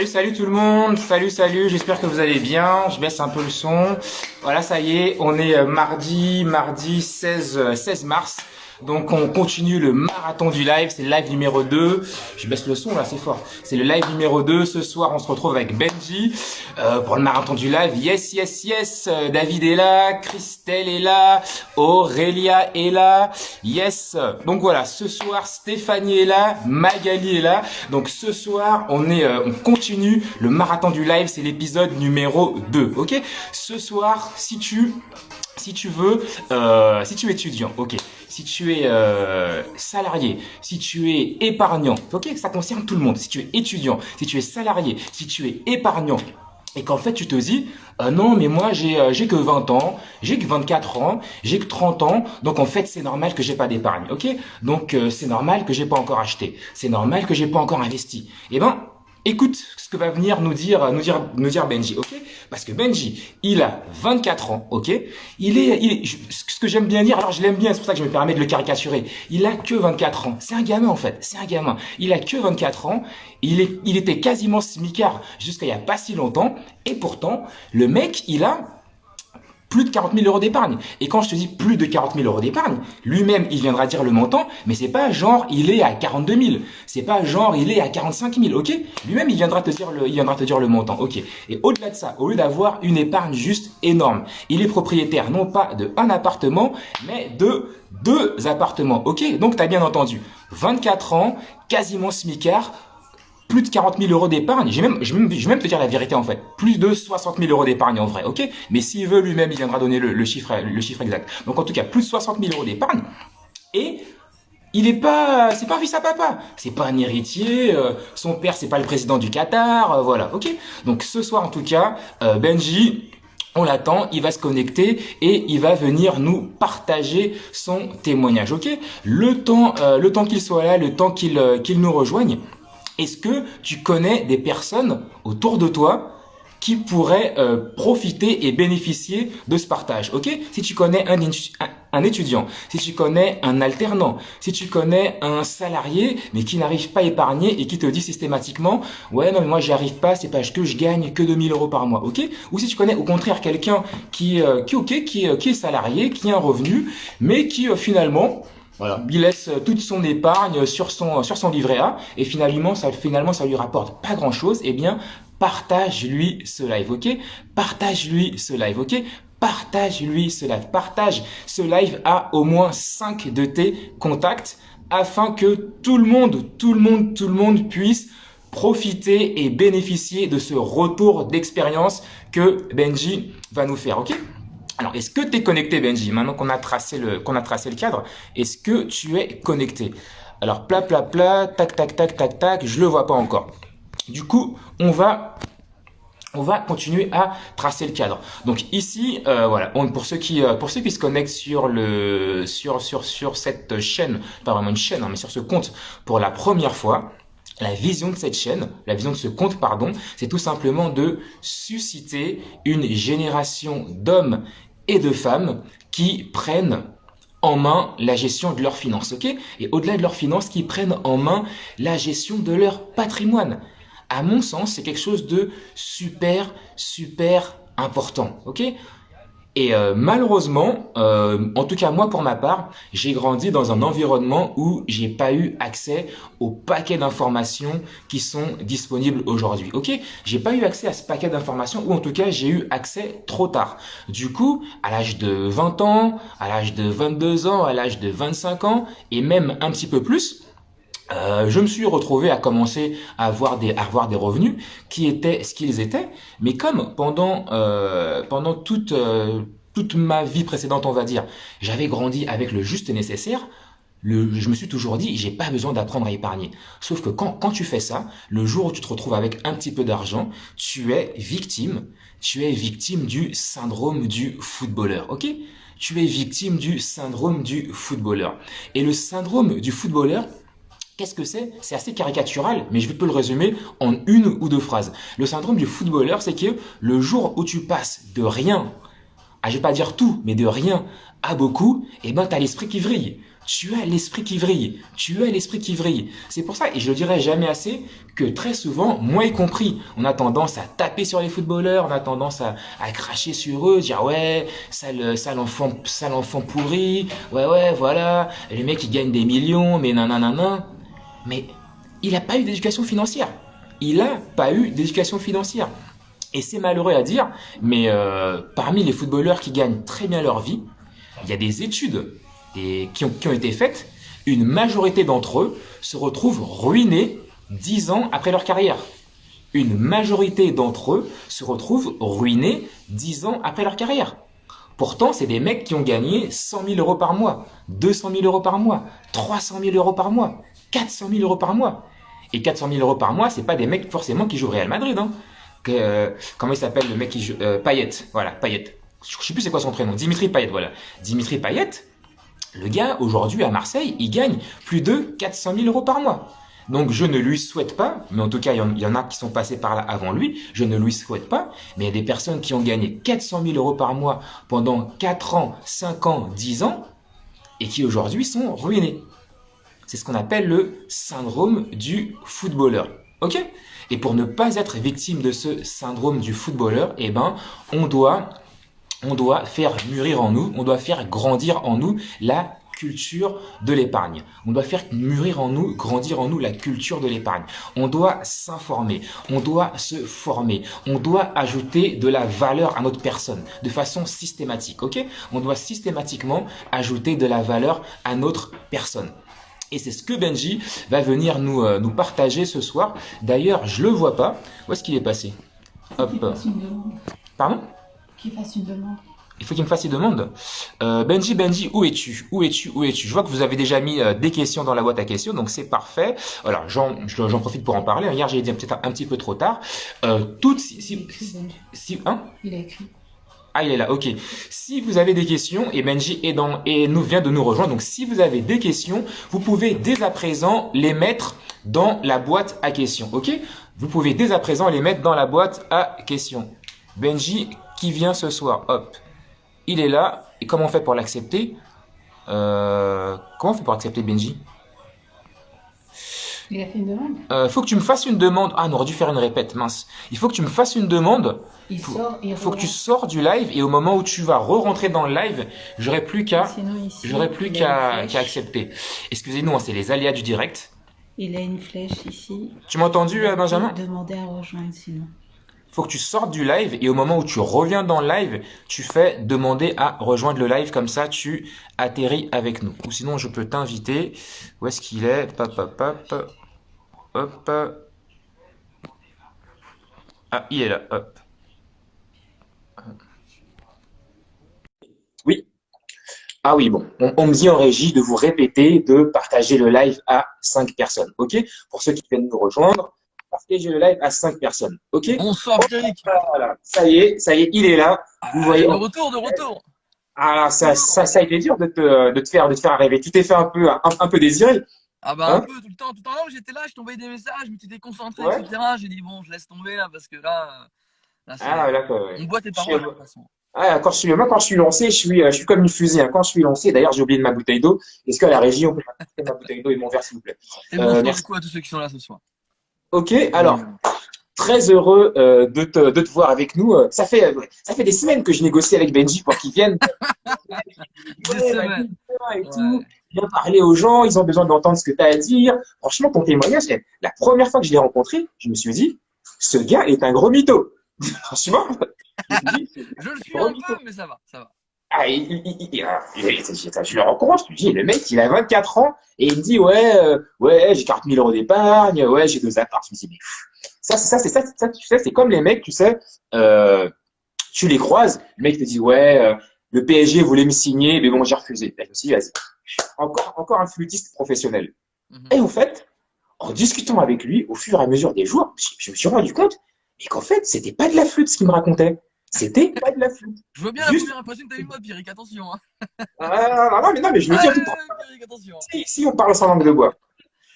Salut tout le monde, salut, j'espère que vous allez bien, je baisse un peu le son. Voilà, ça y est, on est mardi 16 mars. Donc on continue le marathon du live, c'est le live numéro 2. Je baisse le son là, c'est fort. C'est le live numéro 2. Ce soir, on se retrouve avec Benji pour le marathon du live. Yes. David est là, Christelle est là, Aurélia est là. Yes. Donc voilà, ce soir, Stéphanie est là, Magali est là. Donc ce soir, on continue le marathon du live, c'est l'épisode numéro 2. OK ? Ce soir, si tu es étudiant, ok. Si tu es salarié, si tu es épargnant, ok, ça concerne tout le monde. Si tu es étudiant, si tu es salarié, si tu es épargnant, et qu'en fait tu te dis, non mais moi j'ai que 20 ans, j'ai que 24 ans, j'ai que 30 ans, donc en fait c'est normal que j'ai pas d'épargne, ok. Donc c'est normal que j'ai pas encore acheté, c'est normal que j'ai pas encore investi. Eh ben, écoute ce que va venir nous dire Benji, ok? Parce que Benji, il a 24 ans, ok? Ce que j'aime bien dire, alors je l'aime bien, c'est pour ça que je me permets de le caricaturer. Il a que 24 ans. C'est un gamin, en fait. C'est un gamin. Il a que 24 ans. Il était quasiment smicard jusqu'à il y a pas si longtemps. Et pourtant, le mec, il a plus de 40 000 euros d'épargne. Et quand je te dis plus de 40 000 euros d'épargne, lui-même, il viendra dire le montant, mais c'est pas genre, il est à 42 000. C'est pas genre, il est à 45 000, ok? Lui-même, il viendra te dire le montant, ok? Et au-delà de ça, au lieu d'avoir une épargne juste énorme, il est propriétaire non pas de un appartement, mais de 2 appartements, ok? Donc, t'as bien entendu. 24 ans, quasiment smicard, plus de 40 000 euros d'épargne, je vais même te dire la vérité en fait, plus de 60 000 euros d'épargne en vrai, ok? Mais s'il veut lui-même, il viendra donner le chiffre exact. Donc en tout cas, plus de 60 000 euros d'épargne, et c'est pas un fils à papa, c'est pas un héritier, son père c'est pas le président du Qatar, voilà, ok? Donc ce soir en tout cas, Benji, on l'attend, il va se connecter et il va venir nous partager son témoignage, ok? Le temps qu'il soit là, le temps qu'il nous rejoigne. Est-ce que tu connais des personnes autour de toi qui pourraient profiter et bénéficier de ce partage, ok? Si tu connais un étudiant, si tu connais un alternant, si tu connais un salarié mais qui n'arrive pas à épargner et qui te dit systématiquement « Ouais, non, mais moi j'y arrive pas, c'est parce que je gagne que 2 000 euros par mois, ok ?» Ou si tu connais au contraire quelqu'un qui est salarié, qui a un revenu, mais qui finalement… Voilà, il laisse toute son épargne sur son livret A et finalement ça lui rapporte pas grand chose. Eh bien, partage-lui ce live, ok? Partage-lui ce live, ok? Partage-lui ce live. Partage ce live à au moins 5 de tes contacts afin que tout le monde puisse profiter et bénéficier de ce retour d'expérience que Benji va nous faire, ok? Alors, est-ce que tu es connecté, Benji? Maintenant qu'on a tracé le cadre, est-ce que tu es connecté? Alors, tac, je le vois pas encore. Du coup, on va continuer à tracer le cadre. Donc ici, voilà, pour ceux qui se connectent sur cette chaîne, pas vraiment une chaîne, hein, mais sur ce compte pour la première fois. La vision de cette chaîne, la vision de ce compte, pardon, c'est tout simplement de susciter une génération d'hommes et de femmes qui prennent en main la gestion de leurs finances, ok? Et au-delà de leurs finances, qui prennent en main la gestion de leur patrimoine. À mon sens, c'est quelque chose de super important, ok? Et malheureusement, en tout cas moi pour ma part, j'ai grandi dans un environnement où j'ai pas eu accès au paquet d'informations qui sont disponibles aujourd'hui. Ok, j'ai pas eu accès à ce paquet d'informations, ou en tout cas j'ai eu accès trop tard. Du coup, à l'âge de 20 ans, à l'âge de 22 ans, à l'âge de 25 ans, et même un petit peu plus, je me suis retrouvé à commencer à avoir des revenus qui étaient ce qu'ils étaient, mais comme pendant toute ma vie précédente, on va dire, j'avais grandi avec le juste nécessaire. Je me suis toujours dit, j'ai pas besoin d'apprendre à épargner. Sauf que quand tu fais ça, le jour où tu te retrouves avec un petit peu d'argent, tu es victime du syndrome du footballeur, ok? Tu es victime du syndrome du footballeur. Et le syndrome du footballeur, qu'est-ce que c'est? C'est assez caricatural, mais je peux le résumer en 1 ou 2 phrases. Le syndrome du footballeur, c'est que le jour où tu passes de rien, je vais pas dire tout, mais de rien à beaucoup, eh ben, t'as l'esprit qui vrille. Tu as l'esprit qui vrille. Tu as l'esprit qui vrille. C'est pour ça, et je le dirai jamais assez, que très souvent, moi y compris, on a tendance à taper sur les footballeurs, on a tendance à cracher sur eux, dire ouais, sale enfant pourri, ouais, voilà, le mec il gagne des millions, mais nanana. Mais il n'a pas eu d'éducation financière. Il n'a pas eu d'éducation financière. Et c'est malheureux à dire, mais parmi les footballeurs qui gagnent très bien leur vie, il y a des études qui ont été faites. Une majorité d'entre eux se retrouvent ruinés 10 ans après leur carrière. Une majorité d'entre eux se retrouvent ruinés 10 ans après leur carrière. Pourtant, c'est des mecs qui ont gagné 100 000 euros par mois, 200 000 euros par mois, 300 000 euros par mois, 400 000 euros par mois. Et 400 000 euros par mois, c'est pas des mecs forcément qui jouent au Real Madrid. Hein. Comment il s'appelle le mec qui joue Payet, voilà, Payet. Je sais plus c'est quoi son prénom, Dimitri Payet, voilà. Dimitri Payet, le gars, aujourd'hui à Marseille, il gagne plus de 400 000 euros par mois. Donc je ne lui souhaite pas, mais en tout cas il y en a qui sont passés par là avant lui, je ne lui souhaite pas, mais il y a des personnes qui ont gagné 400 000 euros par mois pendant 4 ans, 5 ans, 10 ans, et qui aujourd'hui sont ruinés. C'est ce qu'on appelle le syndrome du footballeur. Ok? Et pour ne pas être victime de ce syndrome du footballeur, eh ben, on doit faire mûrir en nous, on doit faire grandir en nous la culture de l'épargne. On doit faire mûrir en nous, grandir en nous la culture de l'épargne. On doit s'informer, on doit se former, on doit ajouter de la valeur à notre personne de façon systématique, ok? On doit systématiquement ajouter de la valeur à notre personne. Et c'est ce que Benji va venir nous partager ce soir. D'ailleurs, je le vois pas. Où est-ce qu'il est passé? Hop. Pardon? Qu'il fasse une demande. Il faut qu'il me fasse une demande. Benji, où es-tu? Où es-tu? Où es-tu? Je vois que vous avez déjà mis des questions dans la boîte à questions, donc c'est parfait. Alors, j'en profite pour en parler. Hier, j'ai dit peut-être un petit peu trop tard. Hein? Il a écrit. Ah, il est là, ok. Si vous avez des questions, et Benji vient de nous rejoindre, donc si vous avez des questions, vous pouvez dès à présent les mettre dans la boîte à questions, ok? Vous pouvez dès à présent les mettre dans la boîte à questions. Benji qui vient ce soir, hop, il est là. Et comment on fait pour l'accepter? Comment on fait pour accepter Benji? Il a fait une demande. Faut que tu me fasses une demande. Ah, on aurait dû faire une répète, mince. Il faut que tu me fasses une demande. Faut que tu sors du live et au moment où tu vas re-rentrer dans le live, j'aurai plus qu'à accepter. Excusez-nous, hein, c'est les aléas du direct. Il a une flèche ici. Tu m'as entendu, Benjamin? Demander à rejoindre sinon. Faut que tu sortes du live et au moment où tu reviens dans le live, tu fais demander à rejoindre le live, comme ça tu atterris avec nous. Ou sinon je peux t'inviter. Où est-ce qu'il est? Hop. Ah, il est là, hop. Oui. Ah oui, bon. On me dit en régie de vous répéter de partager le live à 5 personnes. Ok? Pour ceux qui viennent nous rejoindre, partager le live à 5 personnes. Ok? Bonsoir Pierrick. Voilà. Ça y est, il est là. Vous voyez. De retour. Ah, ça a été dur de te faire arriver. Tu t'es fait un peu désirer. Ah bah Hein? un peu tout le temps. Tout le temps, j'étais là, je t'envoyais des messages, mais tu étais concentré, Ouais. etc. J'ai dit bon, je laisse tomber là parce que là c'est... Ah, d'accord. Ouais. On boit tes paroles de toute façon. Ah, quand je suis lancé, je suis comme une fusée. Hein. Quand je suis lancé, d'ailleurs, j'ai oublié de ma bouteille d'eau. Est-ce qu'à la régie, on peut m'apporter ma bouteille d'eau et mon verre, s'il vous plaît? Et bonsoir Merci. du coup à tous ceux qui sont là ce soir. Ok, alors, très heureux de te voir avec nous. Ça fait des semaines que je négocie avec Benji pour qu'il vienne. Des semaines. Et tout. Bien parler aux gens, ils ont besoin d'entendre ce que tu as à dire. Franchement, ton témoignage, la première fois que je l'ai rencontré, je me suis dit, ce gars est un gros mytho. Franchement, je le suis un peu, mais ça va. Ah, je le rencontre, je me dis, le mec, il a 24 ans et il me dit, ouais, j'ai 40 000 euros d'épargne, ouais, j'ai 2 apparts. Je me dis, mais ça, tu sais, c'est comme les mecs, tu sais, tu les croises, le mec te dit, ouais, le PSG voulait me signer, mais bon, j'ai refusé. Et je me suis dit, vas-y, encore un flûtiste professionnel. Et en fait, en discutant avec lui, au fur et à mesure des jours, je me suis rendu compte qu'en fait, c'était pas de la flûte ce qu'il me racontait. C'était pas de la flûte. Je veux bien la première impression que tu as eu de moi, Pierrick, attention. Hein. Non, mais je me dis, Pierrick, attention. Si on parle sans langue de bois.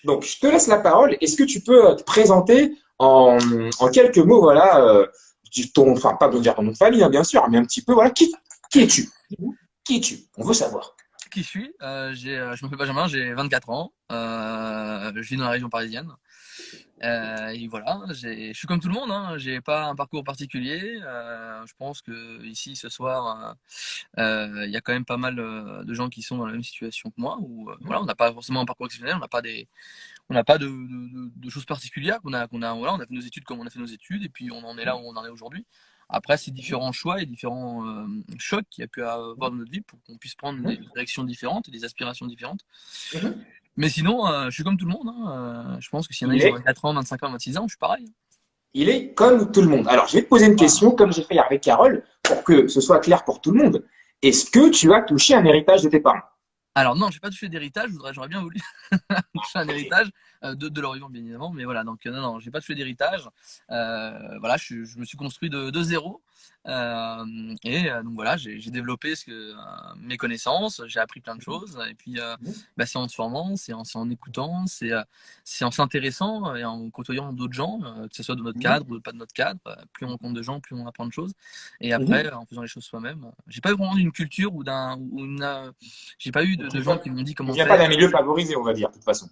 Donc, je te laisse la parole. Est-ce que tu peux te présenter en quelques mots, voilà, pas me dire ton nom de famille, hein, bien sûr, mais un petit peu, voilà, qui es-tu? Qui es-tu? On veut savoir. qui je suis. Je m'appelle Benjamin, j'ai 24 ans. Je vis dans la région parisienne. Et voilà, je suis comme tout le monde, hein. J'ai pas un parcours particulier. Je pense que ici ce soir, il y a quand même pas mal de gens qui sont dans la même situation que moi. Où voilà, on n'a pas forcément un parcours exceptionnel, on n'a pas de choses particulières. Voilà, on a fait nos études comme on a fait nos études, et puis on en est là où on en est aujourd'hui. Après, c'est différents choix et différents chocs qu'il y a pu avoir dans notre vie pour qu'on puisse prendre des directions différentes et des aspirations différentes. Mhm. Mais sinon, je suis comme tout le monde, hein. Je pense que s'il y en a Il qui ont est, 24 ans, 25 ans, 26 ans, je suis pareil. il est comme tout le monde. Alors, je vais te poser une Voilà. question, comme j'ai fait avec Carole, pour que ce soit clair pour tout le monde. Est-ce que tu as touché un héritage de tes parents? Alors non, j'ai pas touché d'héritage, j'aurais bien voulu toucher un héritage de leur vivant, bien évidemment, mais voilà, donc non, j'ai pas touché d'héritage. Voilà, je me suis construit de zéro. Donc voilà, j'ai développé mes connaissances, j'ai appris plein de choses, et puis c'est en se formant, c'est en écoutant, c'est en s'intéressant et en côtoyant d'autres gens, que ce soit de notre cadre ou pas de notre cadre. Plus on rencontre de gens, plus on apprend de choses. Et après, en faisant les choses soi-même, j'ai pas eu vraiment d'une culture j'ai pas eu de gens qui m'ont dit Tu comment viens pas faire. d'un milieu favorisé, on va dire, de toute façon.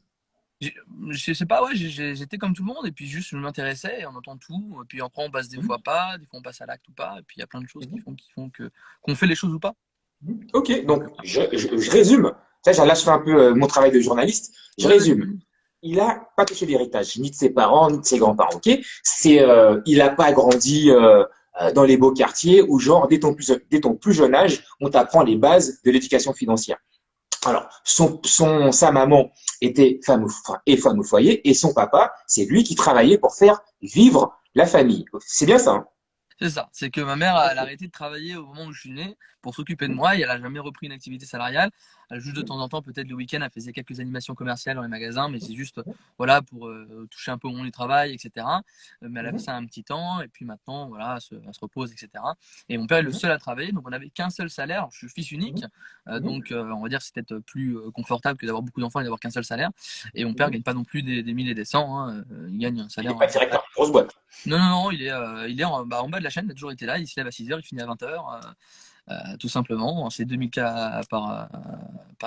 J'ai- Je sais pas, ouais, j'étais comme tout le monde, et puis juste je m'intéressais, et on entend tout, et puis après on passe des fois pas, des fois on passe à l'acte ou pas, et puis il y a plein de choses qui font qu'on fait les choses ou pas. Ok, Donc, donc je résume. Là, je fais un peu mon travail de journaliste. Je ouais, vas-y, résume. vas-y. Il a pas touché d'héritage, ni de ses parents, ni de ses grands-parents. Ok, il a pas grandi dans les beaux quartiers où genre dès ton plus jeune âge, on t'apprend les bases de l'éducation financière. Alors, sa maman était femme au foyer, et son papa, c'est lui qui travaillait pour faire vivre la famille. C'est bien ça, hein? C'est ça, c'est que ma mère, elle a arrêté de travailler au moment où je suis né pour s'occuper de moi, et elle a jamais repris une activité salariale. Juste de temps en temps, peut-être le week-end, elle faisait quelques animations commerciales dans les magasins, mais c'est juste voilà, pour toucher un peu au monde du travail, etc. Mais elle a fait ça un petit temps, et puis maintenant, voilà, elle se repose, etc. Et mon père est le seul à travailler, donc on n'avait qu'un seul salaire. Je suis fils unique, donc on va dire que c'est peut-être plus confortable que d'avoir beaucoup d'enfants et d'avoir qu'un seul salaire. Et mon père gagne pas non plus des mille et des cents, hein. Il gagne un Il n'est salaire. pas directeur de grosse boîte. Non, non, non, il est en bas de la chaîne, il a toujours été là, il se lève à 6 heures, il finit à 20 heures, tout simplement. C'est 2000 cas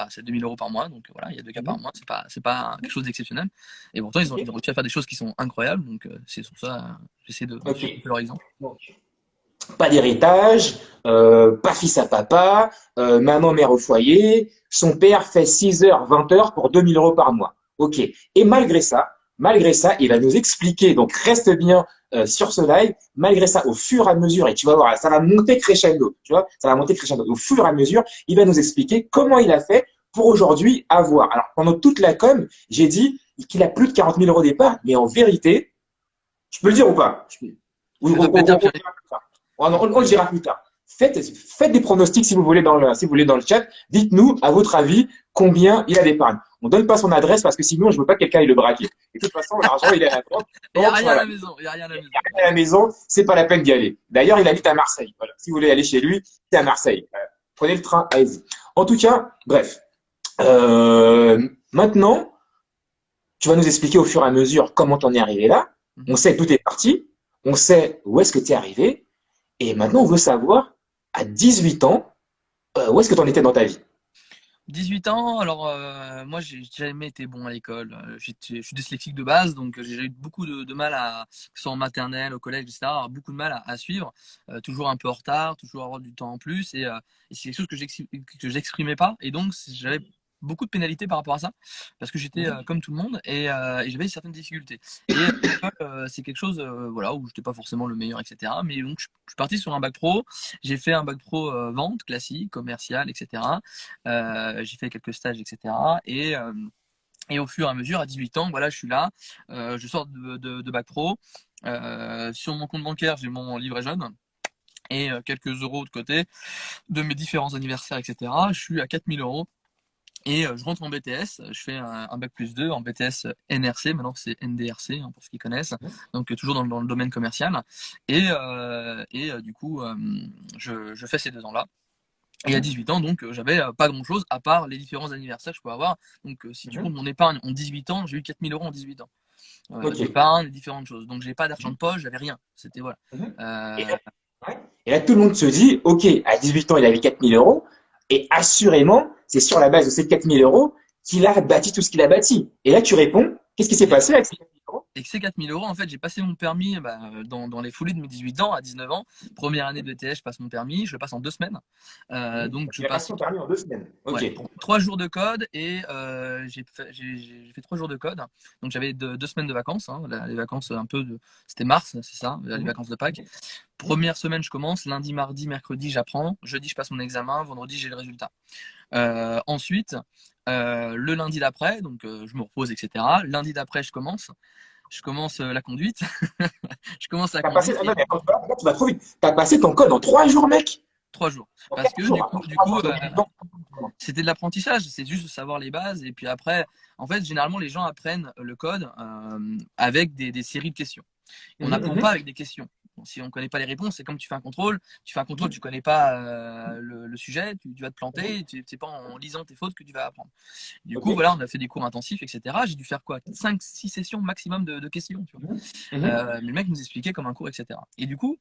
c'est 2000 euros par mois, donc voilà, il y a 2 cas par mois, c'est pas quelque chose d'exceptionnel. Et pourtant, Ok. ils ont réussi à faire des choses qui sont incroyables, donc c'est sur ça, j'essaie de Ok. suivre leur exemple. Donc, pas d'héritage, pas fils à papa, maman mère au foyer, son père fait 6 heures, 20 heures pour 2000 € par mois. Ok. Et malgré ça, il va nous expliquer, donc reste bien sur ce live, malgré ça, au fur et à mesure, et tu vas voir, ça va monter crescendo, tu vois, ça va monter crescendo. Au fur et à mesure, il va nous expliquer comment il a fait pour aujourd'hui avoir. Alors, pendant toute la com, j'ai dit qu'il a plus de 40 000 € d'épargne, mais en vérité, je peux le dire ou pas? Fais-toi plaisir, On Pierre. dira plus tard. On le dira plus tard. Faites des pronostics si vous voulez si vous voulez dans le chat. Dites-nous, à votre avis, combien il a d'épargne. On donne pas son adresse parce que sinon, je veux pas que quelqu'un aille le braquer. Et de toute façon, l'argent, il est à la banque. Il n'y a Donc, rien à voilà. la maison, il n'y a rien à la maison. À la maison, c'est pas la peine d'y aller. D'ailleurs, il habite à Marseille. Voilà. Si vous voulez aller chez lui, c'est à Marseille. Prenez le train, allez-y. En tout cas, bref. Maintenant, tu vas nous expliquer au fur et à mesure comment t'en es arrivé là. On sait d'où t'es parti. On sait où est-ce que t'es arrivé. Et maintenant, on veut savoir, à 18 ans, où est-ce que tu en étais dans ta vie? 18 ans, alors moi j'ai jamais été bon à l'école. Je suis dyslexique de base, donc j'ai eu beaucoup de mal que ce soit en maternelle, au collège, etc., avoir beaucoup de mal à suivre. Toujours un peu en retard, toujours avoir du temps en plus, et c'est quelque chose que j'exprimais pas, et donc j'avais beaucoup de pénalités par rapport à ça, parce que j'étais comme tout le monde, et j'avais certaines difficultés. Et l'école, c'est quelque chose voilà, où j'étais pas forcément le meilleur, etc. Mais donc je suis parti sur un bac pro, j'ai fait un bac pro vente classique, commercial, etc. J'ai fait quelques stages, etc. Et au fur et à mesure, à 18 ans, voilà, je suis là. Je sors de bac pro. Sur mon compte bancaire, j'ai mon livret jeune et quelques euros de côté de mes différents anniversaires, etc. Je suis à 4000 €. Et je rentre en BTS, je fais un bac plus 2 en BTS NRC, maintenant c'est NDRC, hein, pour ceux qui connaissent, donc toujours dans le domaine commercial. Du coup, je fais ces 2 ans-là. Et à 18 ans, donc, j'avais pas grand-chose à part les différents anniversaires que je pouvais avoir. Donc, si tu comptes mon épargne en 18 ans, j'ai eu 4000 € en 18 ans. Ok. D'épargne et différentes choses. Donc, j'ai pas d'argent de poche, j'avais rien. C'était voilà. Et Euh, là, ouais. Et là, tout le monde se dit, OK, à 18 ans, il avait 4000 €, et assurément, c'est sur la base de ces 4000 euros qu'il a bâti tout ce qu'il a bâti. Et là, tu réponds, qu'est-ce qui s'est passé avec ces 4000 euros? Et que ces 4000 euros, en fait, j'ai passé mon permis dans les foulées de mes 18 ans, à 19 ans. Première année de BTS, je passe mon permis, je le passe en 2 semaines. Donc, je Tu as passe passé ton permis en 2 semaines. Ok. ouais, 3 jours de code et j'ai fait 3 jours de code. Donc, j'avais 2 semaines de vacances. Hein, les vacances un peu de. C'était mars, c'est ça, les vacances de Pâques. Première semaine, je commence. Lundi, mardi, mercredi, j'apprends. Jeudi, je passe mon examen. Vendredi, j'ai le résultat. Ensuite, le lundi d'après, donc je me repose, etc. Lundi d'après, je commence. La conduite. Je commence la T'as passé, conduite ah non, et mais attends, là, tu vas trop vite. T'as passé ton code en 3 jours, mec. 3 jours. En Parce 4 que jours. du Trois coup, jours, donc, c'était de l'apprentissage. C'est juste de savoir les bases. Et puis après, en fait, généralement, les gens apprennent le code avec des séries de questions. On n'apprend pas avec des questions. Bon, si on ne connaît pas les réponses, c'est comme tu fais un contrôle. Tu fais un contrôle, tu ne connais pas le sujet, tu vas te planter. Ce n'est pas en lisant tes fautes que tu vas apprendre. Du coup, Ok. voilà, on a fait des cours intensifs, etc. J'ai dû faire quoi 5-6 sessions maximum de questions. Tu vois. Mais le mec nous expliquait comme un cours, etc. Et du coup,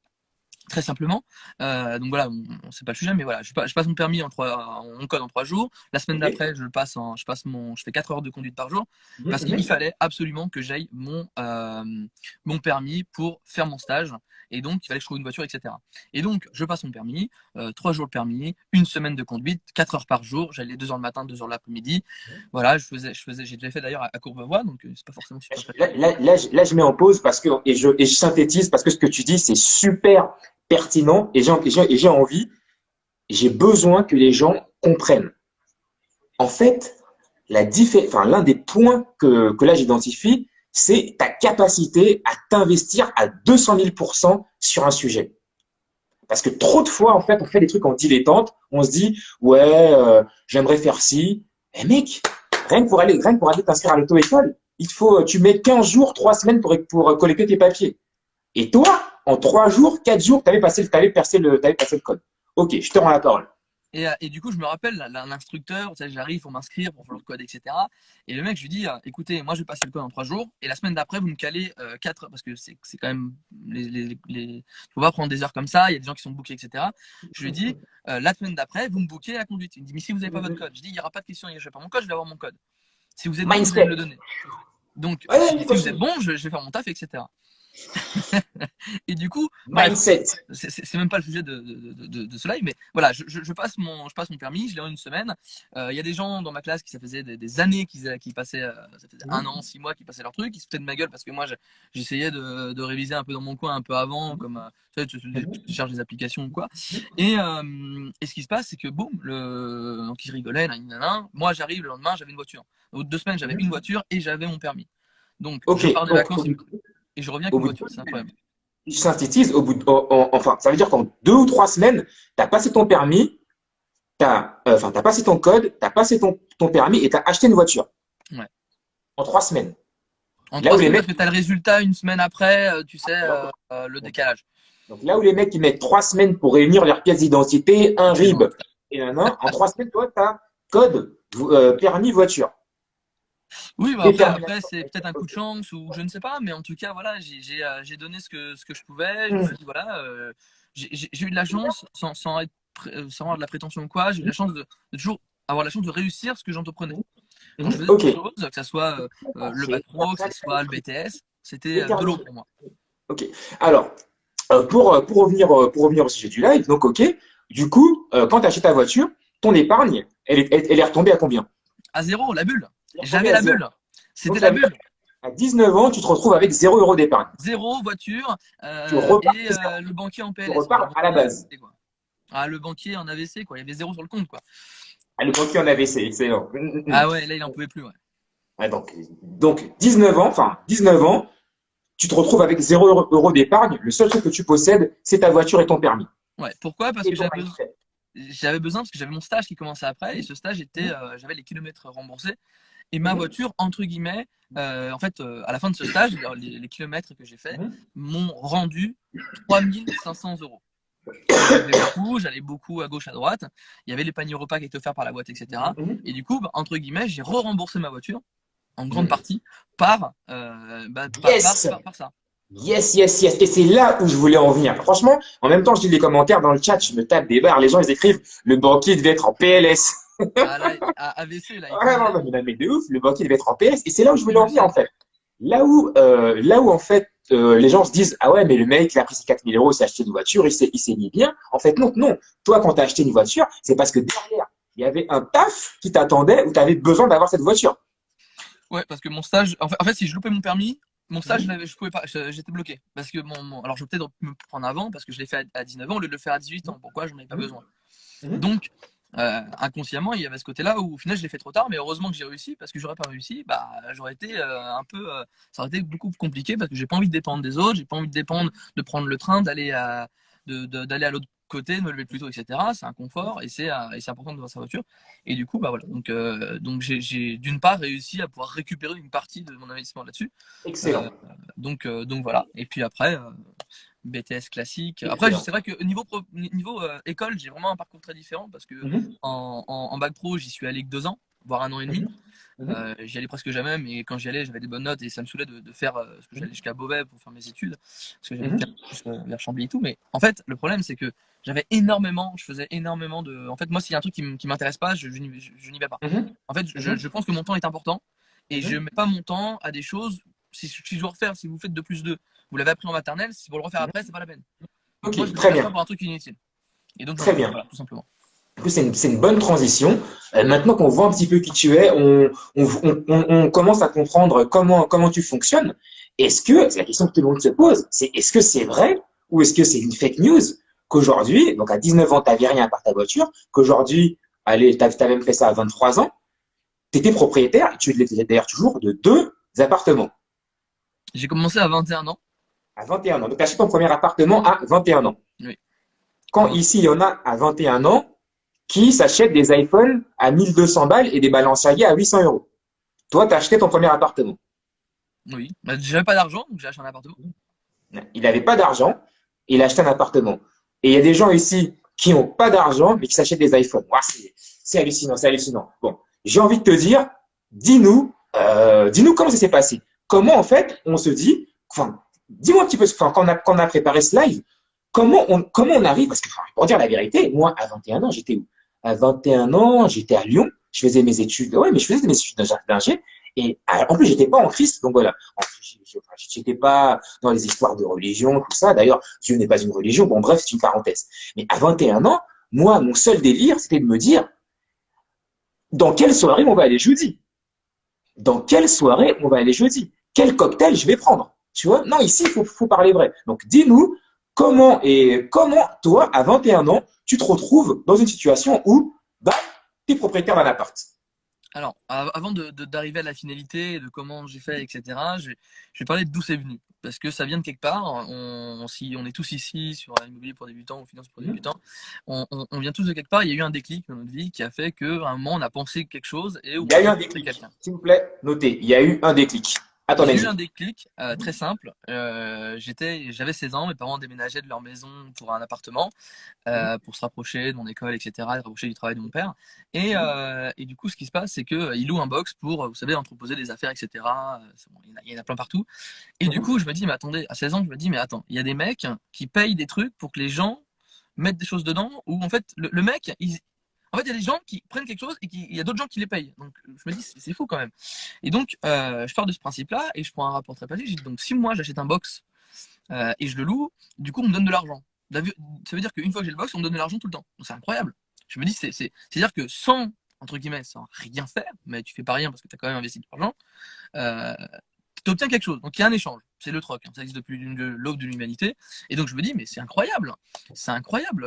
très simplement, donc voilà, c'est pas le sujet, mais voilà, je passe mon permis en code en 3 jours. La semaine Ok. d'après, je fais 4 heures de conduite par jour parce qu'il fallait absolument que j'aille mon permis pour faire mon stage. Et donc, il fallait que je trouve une voiture, etc. Et donc, je passe mon permis, 3 jours de permis, une semaine de conduite, 4 heures par jour. J'allais 2 heures le matin, 2 heures l'après-midi. Voilà, j'ai déjà fait d'ailleurs à Courbevoie, donc c'est pas forcément super facile. Là, je mets en pause parce que, et je synthétise parce que ce que tu dis, c'est super pertinent et j'ai envie, j'ai besoin que les gens comprennent. En fait, l'un des points que là j'identifie, c'est ta capacité à t'investir à 200 000% sur un sujet. Parce que trop de fois, en fait, on fait des trucs en dilettante, on se dit, ouais, j'aimerais faire ci. Eh mec, rien que pour aller t'inscrire à l'auto-école, tu mets 15 jours, 3 semaines pour collecter tes papiers. Et toi, en 3 jours, 4 jours, t'avais passé le code. Ok, je te rends la parole. Et du coup, je me rappelle, l'instructeur, j'arrive pour m'inscrire, pour faire le code, etc. Et le mec, je lui dis, écoutez, moi, je vais passer le code en 3 jours. Et la semaine d'après, vous me calez 4 heures, parce que c'est quand même, faut pas prendre des heures comme ça. Il y a des gens qui sont bookés, etc. Je lui dis, la semaine d'après, vous me bookez la conduite. Il me dit, mais si vous n'avez pas votre code, je dis, il n'y aura pas de question, je n'ai pas mon code, je vais avoir mon code. Si vous êtes bon, vous allez Mindset. me le donner. Donc, Ouais, si vous êtes bon, je vais faire mon taf, etc. Et du coup, bref, mindset. c'est même pas le sujet de ce live, mais voilà, je passe mon permis, je l'ai en une semaine. Il y a des gens dans ma classe qui ça faisait des années qui passaient, ça faisait 1 an, 6 mois qui passaient leur truc, qui se foutaient de ma gueule parce que moi j'essayais de réviser un peu dans mon coin un peu avant, comme tu cherches des applications ou quoi. Et ce qui se passe, c'est que boum, donc ils rigolaient, moi j'arrive le lendemain, j'avais une voiture. Au bout de 2 semaines, j'avais une voiture et j'avais mon permis. Donc Ok, je pars de donc, vacances et je reviens avec au une bout de, voiture, c'est incroyable. je synthétise, enfin, ça veut dire qu'en 2 ou 3 semaines, tu as passé ton permis, t'as passé ton code, tu as passé ton permis et tu as acheté une voiture. Ouais. En 3 semaines. En Là 3 où les semaines, parce mecs, que tu as le résultat une semaine après, tu sais, le donc, décalage. là où les mecs, ils mettent 3 semaines pour réunir leurs pièces d'identité, un Tu es RIB loin. et en 3 semaines, toi, tu as code, permis, voiture. Oui, bah après c'est peut-être un coup de chance ou je ne sais pas, mais en tout cas, voilà, j'ai donné ce que je pouvais. Je me suis dit, voilà, j'ai eu de la chance, sans avoir de la prétention ou quoi, j'ai eu de la chance de toujours avoir la chance de réussir ce que j'entreprenais. Quand je faisais Ok. quelque chose, que ce soit le bac pro, que ce soit le BTS, c'était de l'eau pour moi. Ok. Alors, pour revenir au sujet du live, donc ok. Du coup, quand tu achètes ta voiture, ton épargne, elle est retombée à combien? À zéro, la bulle. Elle est retombée J'avais à la zéro. bulle. C'était Donc ça la veut dire bulle. qu'à 19 ans, tu te retrouves avec 0 € d'épargne. Zéro voiture Tu repars, et le banquier en tu PLS, quoi. Le repars à la banquier en base. AVC, quoi. Ah, le banquier en AVC, quoi. Il y avait zéro sur le compte, quoi. Ah, le banquier en AVC, excellent. Ah ouais, là, il en pouvait plus, ouais. Ouais, donc 19 ans, tu te retrouves avec 0 € d'épargne. Le seul truc que tu possèdes, c'est ta voiture et ton permis. Ouais. Pourquoi? Parce Et que ton mindset. j'avais besoin, parce que j'avais mon stage qui commençait après, et ce stage était, j'avais les kilomètres remboursés, et ma voiture, entre guillemets, en fait, à la fin de ce stage, les kilomètres que j'ai fait m'ont rendu 3 500 euros. J'allais beaucoup à gauche, à droite. Il y avait les paniers repas qui étaient offerts par la boîte, etc. Et du coup, entre guillemets, j'ai re-remboursé ma voiture en grande partie par Yes! par ça. Yes, yes, yes. Et c'est là où je voulais en venir. Franchement, en même temps, je lis les commentaires dans le chat, je me tape des barres. Les gens, ils écrivent, le banquier devait être en PLS. Ah là, AVC, là, il faut Ouais, une non, aide. non, mais de ouf, le banquier devait être en PS. Et c'est là où je voulais Oui, en je venir, en sais. fait. Là où en fait, les gens se disent, ah ouais, mais le mec, il a pris ses 4 000 euros, il s'est acheté une voiture, il s'est mis bien. En fait, non, non. Toi, quand t'as acheté une voiture, c'est parce que derrière, il y avait un taf qui t'attendait où tu avais besoin d'avoir cette voiture. Ouais, parce que mon stage, en fait, si je loupais mon permis, mon stage, Mhm, je pouvais pas, j'étais bloqué. Parce que alors je vais peut-être me prendre avant, parce que je l'ai fait à 19 ans au lieu de le faire à 18 ans. Pourquoi? J'en avais pas mhm, besoin. mhm, Donc, inconsciemment, il y avait ce côté-là où au final je l'ai fait trop tard, mais heureusement que j'ai réussi, parce que j'aurais pas réussi, bah j'aurais été un peu, ça aurait été beaucoup plus compliqué parce que j'ai pas envie de dépendre des autres, j'ai pas envie de dépendre de prendre le train, d'aller à l'autre côté, de me lever plus tôt, etc. C'est un confort et c'est important d'avoir sa voiture. Et du coup, bah voilà. Donc j'ai d'une part réussi à pouvoir récupérer une partie de mon investissement là-dessus. Euh, excellent. donc voilà. Et puis après, BTS classique. Après, Excellent. c'est vrai que niveau école, j'ai vraiment un parcours très différent parce que Mhm, en bac pro, j'y suis allé que 2 ans, voire un an et demi. mhm, mhm, J'y allais presque jamais, mais quand j'y allais, j'avais des bonnes notes et ça me saoulait de faire parce que j'allais jusqu'à Beauvais pour faire mes études, parce que j'habitais un mhm, peu plus vers Chambly et tout. Mais en fait, le problème, c'est que je faisais énormément de. En fait, moi, s'il y a un truc qui m'intéresse pas, je n'y vais pas. mhm, En fait, mhm, je pense que mon temps est important et je mhm, mets pas mon temps à des choses. Si je dois refaire, si vous faites 2 plus 2, vous l'avez appris en maternelle, si vous le refaire après, mhm. c'est pas la peine. Donc moi, je Ok, me très déplace pas bien. pour un truc inutile. Et donc j'en Très profite, bien. voilà, tout simplement. Du coup, c'est une bonne transition. Maintenant qu'on voit un petit peu qui tu es, on commence à comprendre comment tu fonctionnes. C'est la question que tout le monde se pose, c'est est-ce que c'est vrai ou est-ce que c'est une fake news qu'aujourd'hui, donc à 19 ans, tu n'avais rien à part ta voiture, qu'aujourd'hui, allez, tu as même fait ça à 23 ans, tu étais propriétaire, et tu l'étais d'ailleurs toujours, de 2 appartements J'ai commencé à 21 ans. à 21 ans. Donc, tu as acheté ton premier appartement à 21 ans. Oui, Quand avant. ici, il y en a à 21 ans qui s'achètent des iPhones à 1200 balles et des Balenciaga à 800 euros. Toi, tu as acheté ton premier appartement. Oui. Bah, j'avais pas d'argent, donc j'ai acheté un appartement. Il n'avait pas d'argent, il a acheté un appartement. Et il y a des gens ici qui n'ont pas d'argent, mais qui s'achètent des iPhones. Ouah, c'est hallucinant, c'est hallucinant. Bon, j'ai envie de te dire, dis-nous comment ça s'est passé. Comment, en fait, on se dit, enfin, dis-moi un petit peu, enfin, quand on a préparé ce live, comment on arrive, parce que, enfin, pour dire la vérité, moi, à 21 ans, j'étais où? À 21 ans, j'étais à Lyon, je faisais mes études, ouais, mais je faisais mes études d'ingé, et en plus, j'étais pas en Christ, donc voilà. En plus, j'étais pas dans les histoires de religion, tout ça. D'ailleurs, Dieu n'est pas une religion. Bon, bref, c'est une parenthèse. Mais à 21 ans, moi, mon seul délire, c'était de me dire, dans quelle soirée on va aller jeudi? Dans quelle soirée on va aller jeudi? Quel cocktail je vais prendre? Tu vois? Non, ici, faut parler vrai. Donc, dis-nous comment, toi, à 21 ans, tu te retrouves dans une situation où, bah, tu es propriétaire d'un appart. Alors, avant d'arriver à la finalité, de comment j'ai fait, etc., je vais parler de d'où c'est venu. Parce que ça vient de quelque part. Si on est tous ici sur l'immobilier pour débutants ou finance pour Mhm. débutants, on vient tous de quelque part. Il y a eu un déclic dans notre vie qui a fait qu'à un moment, on a pensé quelque chose et où Il y on a a eu un rencontré déclic. quelqu'un. S'il vous plaît, notez. Il y a eu un déclic. À ton Il y a eu un avis. déclic très simple. J'avais 16 ans, mes parents déménageaient de leur maison pour un appartement, pour se rapprocher de mon école, etc., se rapprocher du travail de mon père. Et du coup, ce qui se passe, c'est qu'ils louent un box pour, vous savez, entreposer des affaires, etc. Bon, il y en a plein partout. Et du coup, je me dis, mais attendez, à 16 ans, je me dis, mais attends, il y a des mecs qui payent des trucs pour que les gens mettent des choses dedans, ou en fait, le mec, en fait, il y a des gens qui prennent quelque chose et il y a d'autres gens qui les payent. Donc, je me dis, c'est fou quand même. Et donc, je pars de ce principe-là et je prends un rapport très précis. Je dis, donc, si moi, j'achète un box et je le loue, du coup, on me donne de l'argent. Ça veut dire qu'une fois que j'ai le box, on me donne de l'argent tout le temps. Donc, c'est incroyable. Je me dis, c'est-à-dire que sans, entre guillemets, sans rien faire, mais tu fais pas rien parce que tu as quand même investi de l'argent, euh, tu obtiens quelque chose. Donc il y a un échange. C'est le troc. Hein. Ça existe depuis l'aube de l'humanité. Et donc je me dis, mais c'est incroyable. C'est incroyable.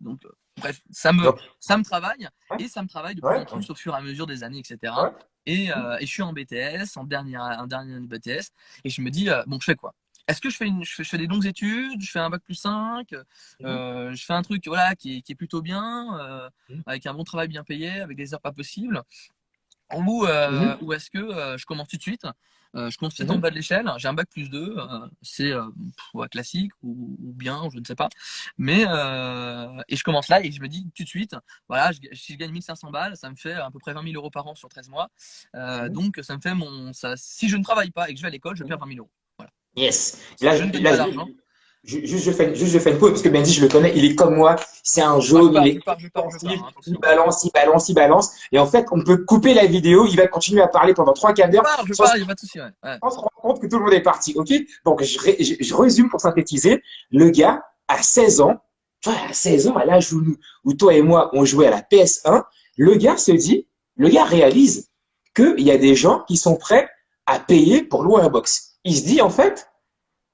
Donc, bref, Donc, ça me travaille ouais, et ça me travaille de plus ouais, en plus au fur et à mesure des années, etc. ouais. Et je suis en BTS, un dernier année de BTS. Et je me dis, bon, je fais quoi? Est-ce que je fais des longues études, je fais un bac plus 5, Mhm, je fais un truc voilà, qui est plutôt bien, mhm, avec un bon travail bien payé, avec des heures pas possibles, mhm, ou est-ce que je commence tout de suite? Je commence peut-être en mhm, bas de l'échelle, j'ai un bac plus 2, c'est ouais, classique ou bien, je ne sais pas. Et je commence là et je me dis tout de suite, voilà, si je gagne 1500 balles, ça me fait à peu près 20 000 euros par an sur 13 mois. mhm, Donc ça me fait si je ne travaille pas et que je vais à l'école, je perds mhm. 20 000 euros. Voilà. Yes. Si Là, je ne gagne là, pas d'argent. je fais une pause parce que Benji, je le connais, il est comme moi, c'est un Moi, je jaune, il pars, est je pars, je pars, je pars, expansif, hein, il attention. balance, il balance, il balance. Et en fait, on peut couper la vidéo, il va continuer à parler pendant trois quarts d'heure Je sans, pars, il n'y a pas de souci. Ouais. Ouais. sans se rendre compte que tout le monde est parti. Ok? Donc, je résume pour synthétiser. Le gars, à 16 ans, tu vois, à 16 ans, à l'âge où toi et moi, on jouait à la PS1, le gars se dit, le gars réalise qu'il y a des gens qui sont prêts à payer pour louer un box. Il se dit, en fait,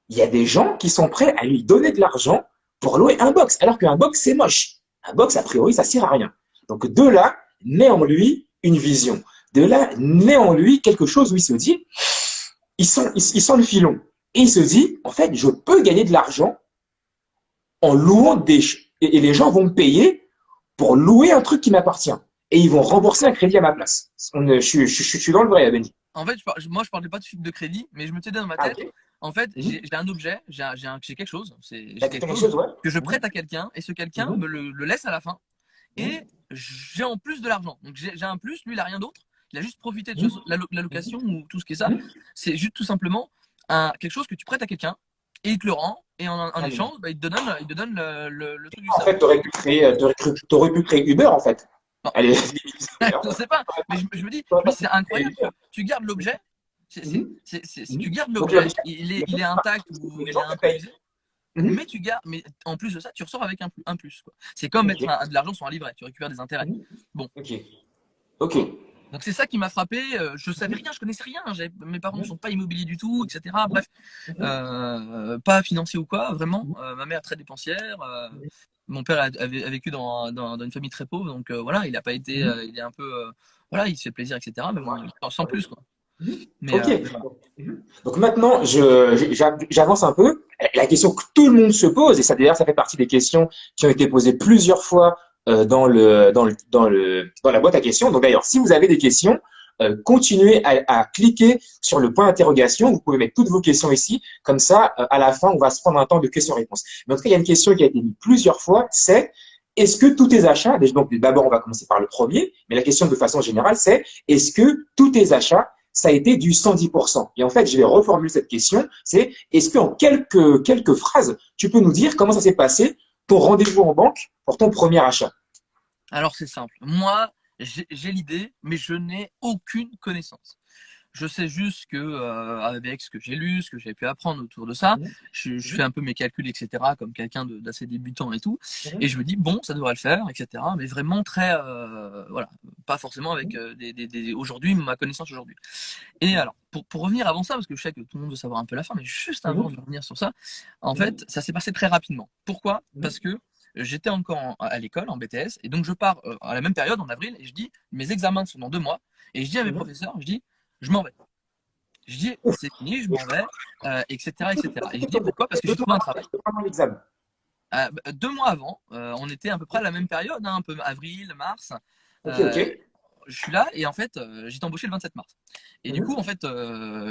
il y a des gens qui sont prêts à lui donner de l'argent pour louer un box, alors qu'un box, c'est moche. Un box, a priori, ça sert à rien. Donc, de là, naît en lui une vision. De là, naît en lui quelque chose où il se dit, il sent le filon. Et il se dit, en fait, je peux gagner de l'argent en louant des... Et les gens vont me payer pour louer un truc qui m'appartient. Et ils vont rembourser un crédit à ma place. Je suis dans le vrai, Benny. En fait, moi, je parlais pas de crédit, mais je me disais dans ma Ah, tête, ok. en fait, Mhm. j'ai un objet, j'ai quelque chose, T'as j'ai quelque quelque chose chose, ouais? que je Mhm. prête à quelqu'un, et ce quelqu'un Mhm. le laisse à la fin, et Mhm. j'ai en plus de l'argent. Donc j'ai un plus, lui, il a rien d'autre. Il a juste profité de Mhm. la location ou tout ce qui est ça. Mhm. C'est juste tout simplement quelque chose que tu prêtes à quelqu'un, et il te le rend, et en Ah, échange, bah, il te donne le truc du en fait, service. t'aurais pu créer Uber, en fait. Bon, Allez, je sais pas, mais je me dis, c'est créer incroyable que Uber. tu gardes l'objet, Mhm. tu Mhm. gardes Donc l'objet, l'objet, il est intact ou les il est gens un te peu payent. usé, Mhm. mais tu gardes, mais en plus de ça, tu ressors avec un plus, quoi. C'est comme Ok. mettre de l'argent sur un livret, tu récupères des intérêts. Mhm. Bon. Ok. Ok. Donc c'est ça qui m'a frappé. Je savais rien, je connaissais rien. Mes parents ne sont pas immobiliers du tout, etc. Bref, pas financier ou quoi, vraiment. Ma mère très dépensière. Mon père a vécu dans une famille très pauvre, donc voilà, il n'a pas été, Mhm. il est un peu, voilà, il se fait plaisir, etc. Mais bon, sans plus, quoi. Ok. Mais voilà. Donc maintenant, j'avance un peu. La question que tout le monde se pose, et ça d'ailleurs, ça fait partie des questions qui ont été posées plusieurs fois dans la boîte à questions. Donc d'ailleurs, si vous avez des questions, continuez à cliquer sur le point d'interrogation. Vous pouvez mettre toutes vos questions ici. Comme ça, à la fin, on va se prendre un temps de questions-réponses. Mais en tout cas, il y a une question qui a été mise plusieurs fois, c'est est-ce que tous tes achats, donc d'abord on va commencer par le premier, mais la question de façon générale, c'est est-ce que tous tes achats ça a été du 110%. Et en fait, je vais reformuler cette question, c'est est-ce qu'en quelques phrases, tu peux nous dire comment ça s'est passé, ton rendez-vous en banque pour ton premier achat? Alors c'est simple. Moi, j'ai l'idée, mais je n'ai aucune connaissance. Je sais juste que avec ce que j'ai lu, ce que j'ai pu apprendre autour de ça, je fais un peu mes calculs, etc., comme quelqu'un d'assez débutant et tout, et je me dis bon, ça devrait le faire, etc. Mais vraiment très, voilà, pas forcément avec aujourd'hui ma connaissance aujourd'hui. Et alors, pour revenir avant ça, parce que je sais que tout le monde veut savoir un peu la fin, mais juste avant de revenir sur ça, en fait, ça s'est passé très rapidement. Pourquoi? Parce que j'étais encore à l'école, en BTS, et donc je pars à la même période, en avril, et je dis, mes examens sont dans 2 mois, et je dis à mes professeurs, je dis, je m'en vais. Je dis, c'est fini, je m'en vais, etc., etc. Et je dis, pourquoi? Parce que j'ai trouvé un travail. 2 mois l'examen. 2 mois avant, on était à peu près à la même période, hein, un peu avril, mars. Ok, ok. Euh, je suis là et en fait, j'étais embauché le 27 mars. Et du coup, en Mhm, fait,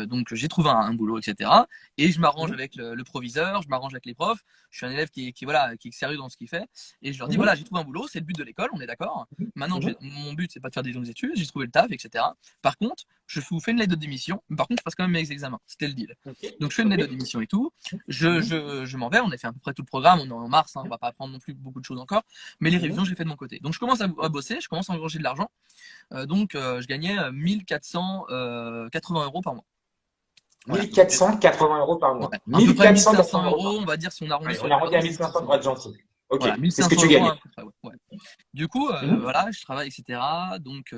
donc j'ai trouvé un boulot, etc. Et je m'arrange mhm, avec le proviseur, je m'arrange avec les profs. Je suis un élève voilà, qui est sérieux dans ce qu'il fait. Et je leur dis, mhm, voilà, j'ai trouvé un boulot, c'est le but de l'école, on est d'accord. Maintenant, mhm. mon but, c'est pas de faire des longues études, j'ai trouvé le taf, etc. Par contre, je vous fais une lettre de démission. Mais par contre, je passe quand même mes examens. C'était le deal. Ok, Donc, je fais une ok. lettre de démission et tout. Mhm, Je m'en vais. On a fait à peu près tout le programme. On est en mars, hein, on va pas apprendre non plus beaucoup de choses encore. Mais les révisions, mhm. j'ai fait de mon côté. Donc, je commence à bosser, je commence à engranger de l'argent. Donc, je gagnais 1480 € par mois. Voilà. Donc, 1 480 € par ouais, mois. à peu près 1500 1 480 € par euros, mois. on va dire, si on arrondit Allez, sur on les a rendu poitrons, à c'est 1500 pour 1500 être euros. gentil. Ok, Voilà, c'est ce que 1500 tu euros gagnais. à peu près. Ouais, ouais. Du coup, Mhm, voilà, je travaille, etc. Donc,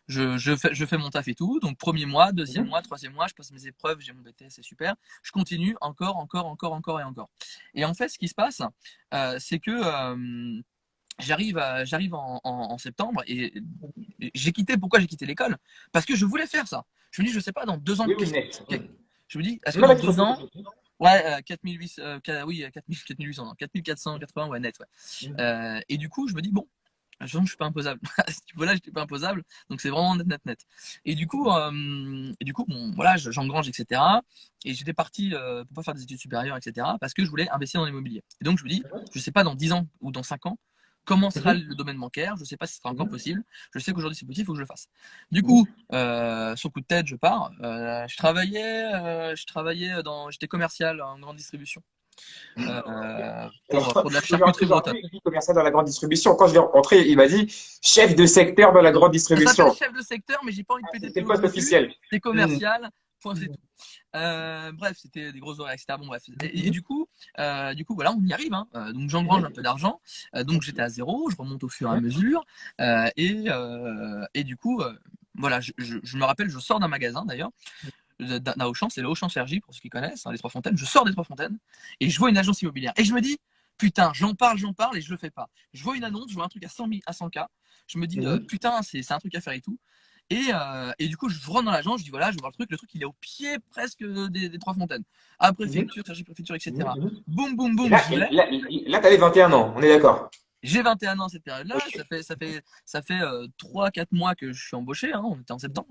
je fais mon taf et tout. Donc, premier mois, deuxième mhm, mois, troisième mois, je passe mes épreuves, j'ai mon BTS, c'est super. Je continue encore, encore, encore, encore et encore. Et en fait, ce qui se passe, c'est que j'arrive en septembre et j'ai quitté. Pourquoi j'ai quitté l'école? Parce que je voulais faire ça. Je me dis, je sais pas, dans 2 ans, oui, oui, net. je me dis, est-ce que Non, dans là, tu peux 2 ans, poser. ouais, 4800, oui, 4800, non, 4480, ouais, net, ouais. Mhm, Et du coup, je me dis, bon, je suis pas imposable. À ce niveau-là, j'étais pas imposable, donc c'est vraiment net, net, net. Et du coup, bon, voilà, j'engrange, etc. Et j'étais parti pour pas faire des études supérieures, etc. Parce que je voulais investir dans l'immobilier. Et donc, je me dis, je sais pas dans 10 ans ou dans 5 ans, comment sera mhm, le domaine bancaire. Je sais pas si ce sera encore mhm, possible. Je sais qu'aujourd'hui c'est possible, il faut que je le fasse. Du coup, mhm. sur coup de tête, je pars. J'étais commercial en grande distribution. pour de la charcuterie bretonne. Aujourd'hui, il est commercial dans la grande distribution. Quand je l'ai rencontré, il m'a dit chef de secteur dans la grande Ça s'appelle distribution. chef de secteur, mais j'ai pas envie de péter C'est de le l'eau poste dessus. officiel. C'est commercial, point, c'est tout. Bref, c'était des gros horaires, etc. Bon, bref. Et du coup, voilà, on y arrive. Hein. Donc, j'engrange un peu d'argent. Donc, j'étais à zéro. Je remonte au fur et à mesure. Et du coup, voilà, je me rappelle, je sors d'un magasin d'ailleurs, d'un Auchan, c'est le Auchan Cergy pour ceux qui connaissent, hein, les Trois Fontaines. Je sors des Trois Fontaines et je vois une agence immobilière. Et je me dis, putain, j'en parle et je le fais pas. Je vois une annonce, je vois un truc à 100 000, à 100K. Je me dis, putain, c'est un truc à faire et tout. Et du coup, je rentre dans l'agence, je dis voilà, je vois le truc il est au pied presque des Trois Fontaines. À préfecture, Cergy préfecture, etc. Boum, boum, boum, j'y vais. Là, tu avais 21 ans, on est d'accord. J'ai 21 ans à cette période-là, ça fait 3-4 mois que je suis embauché, hein, on était en septembre.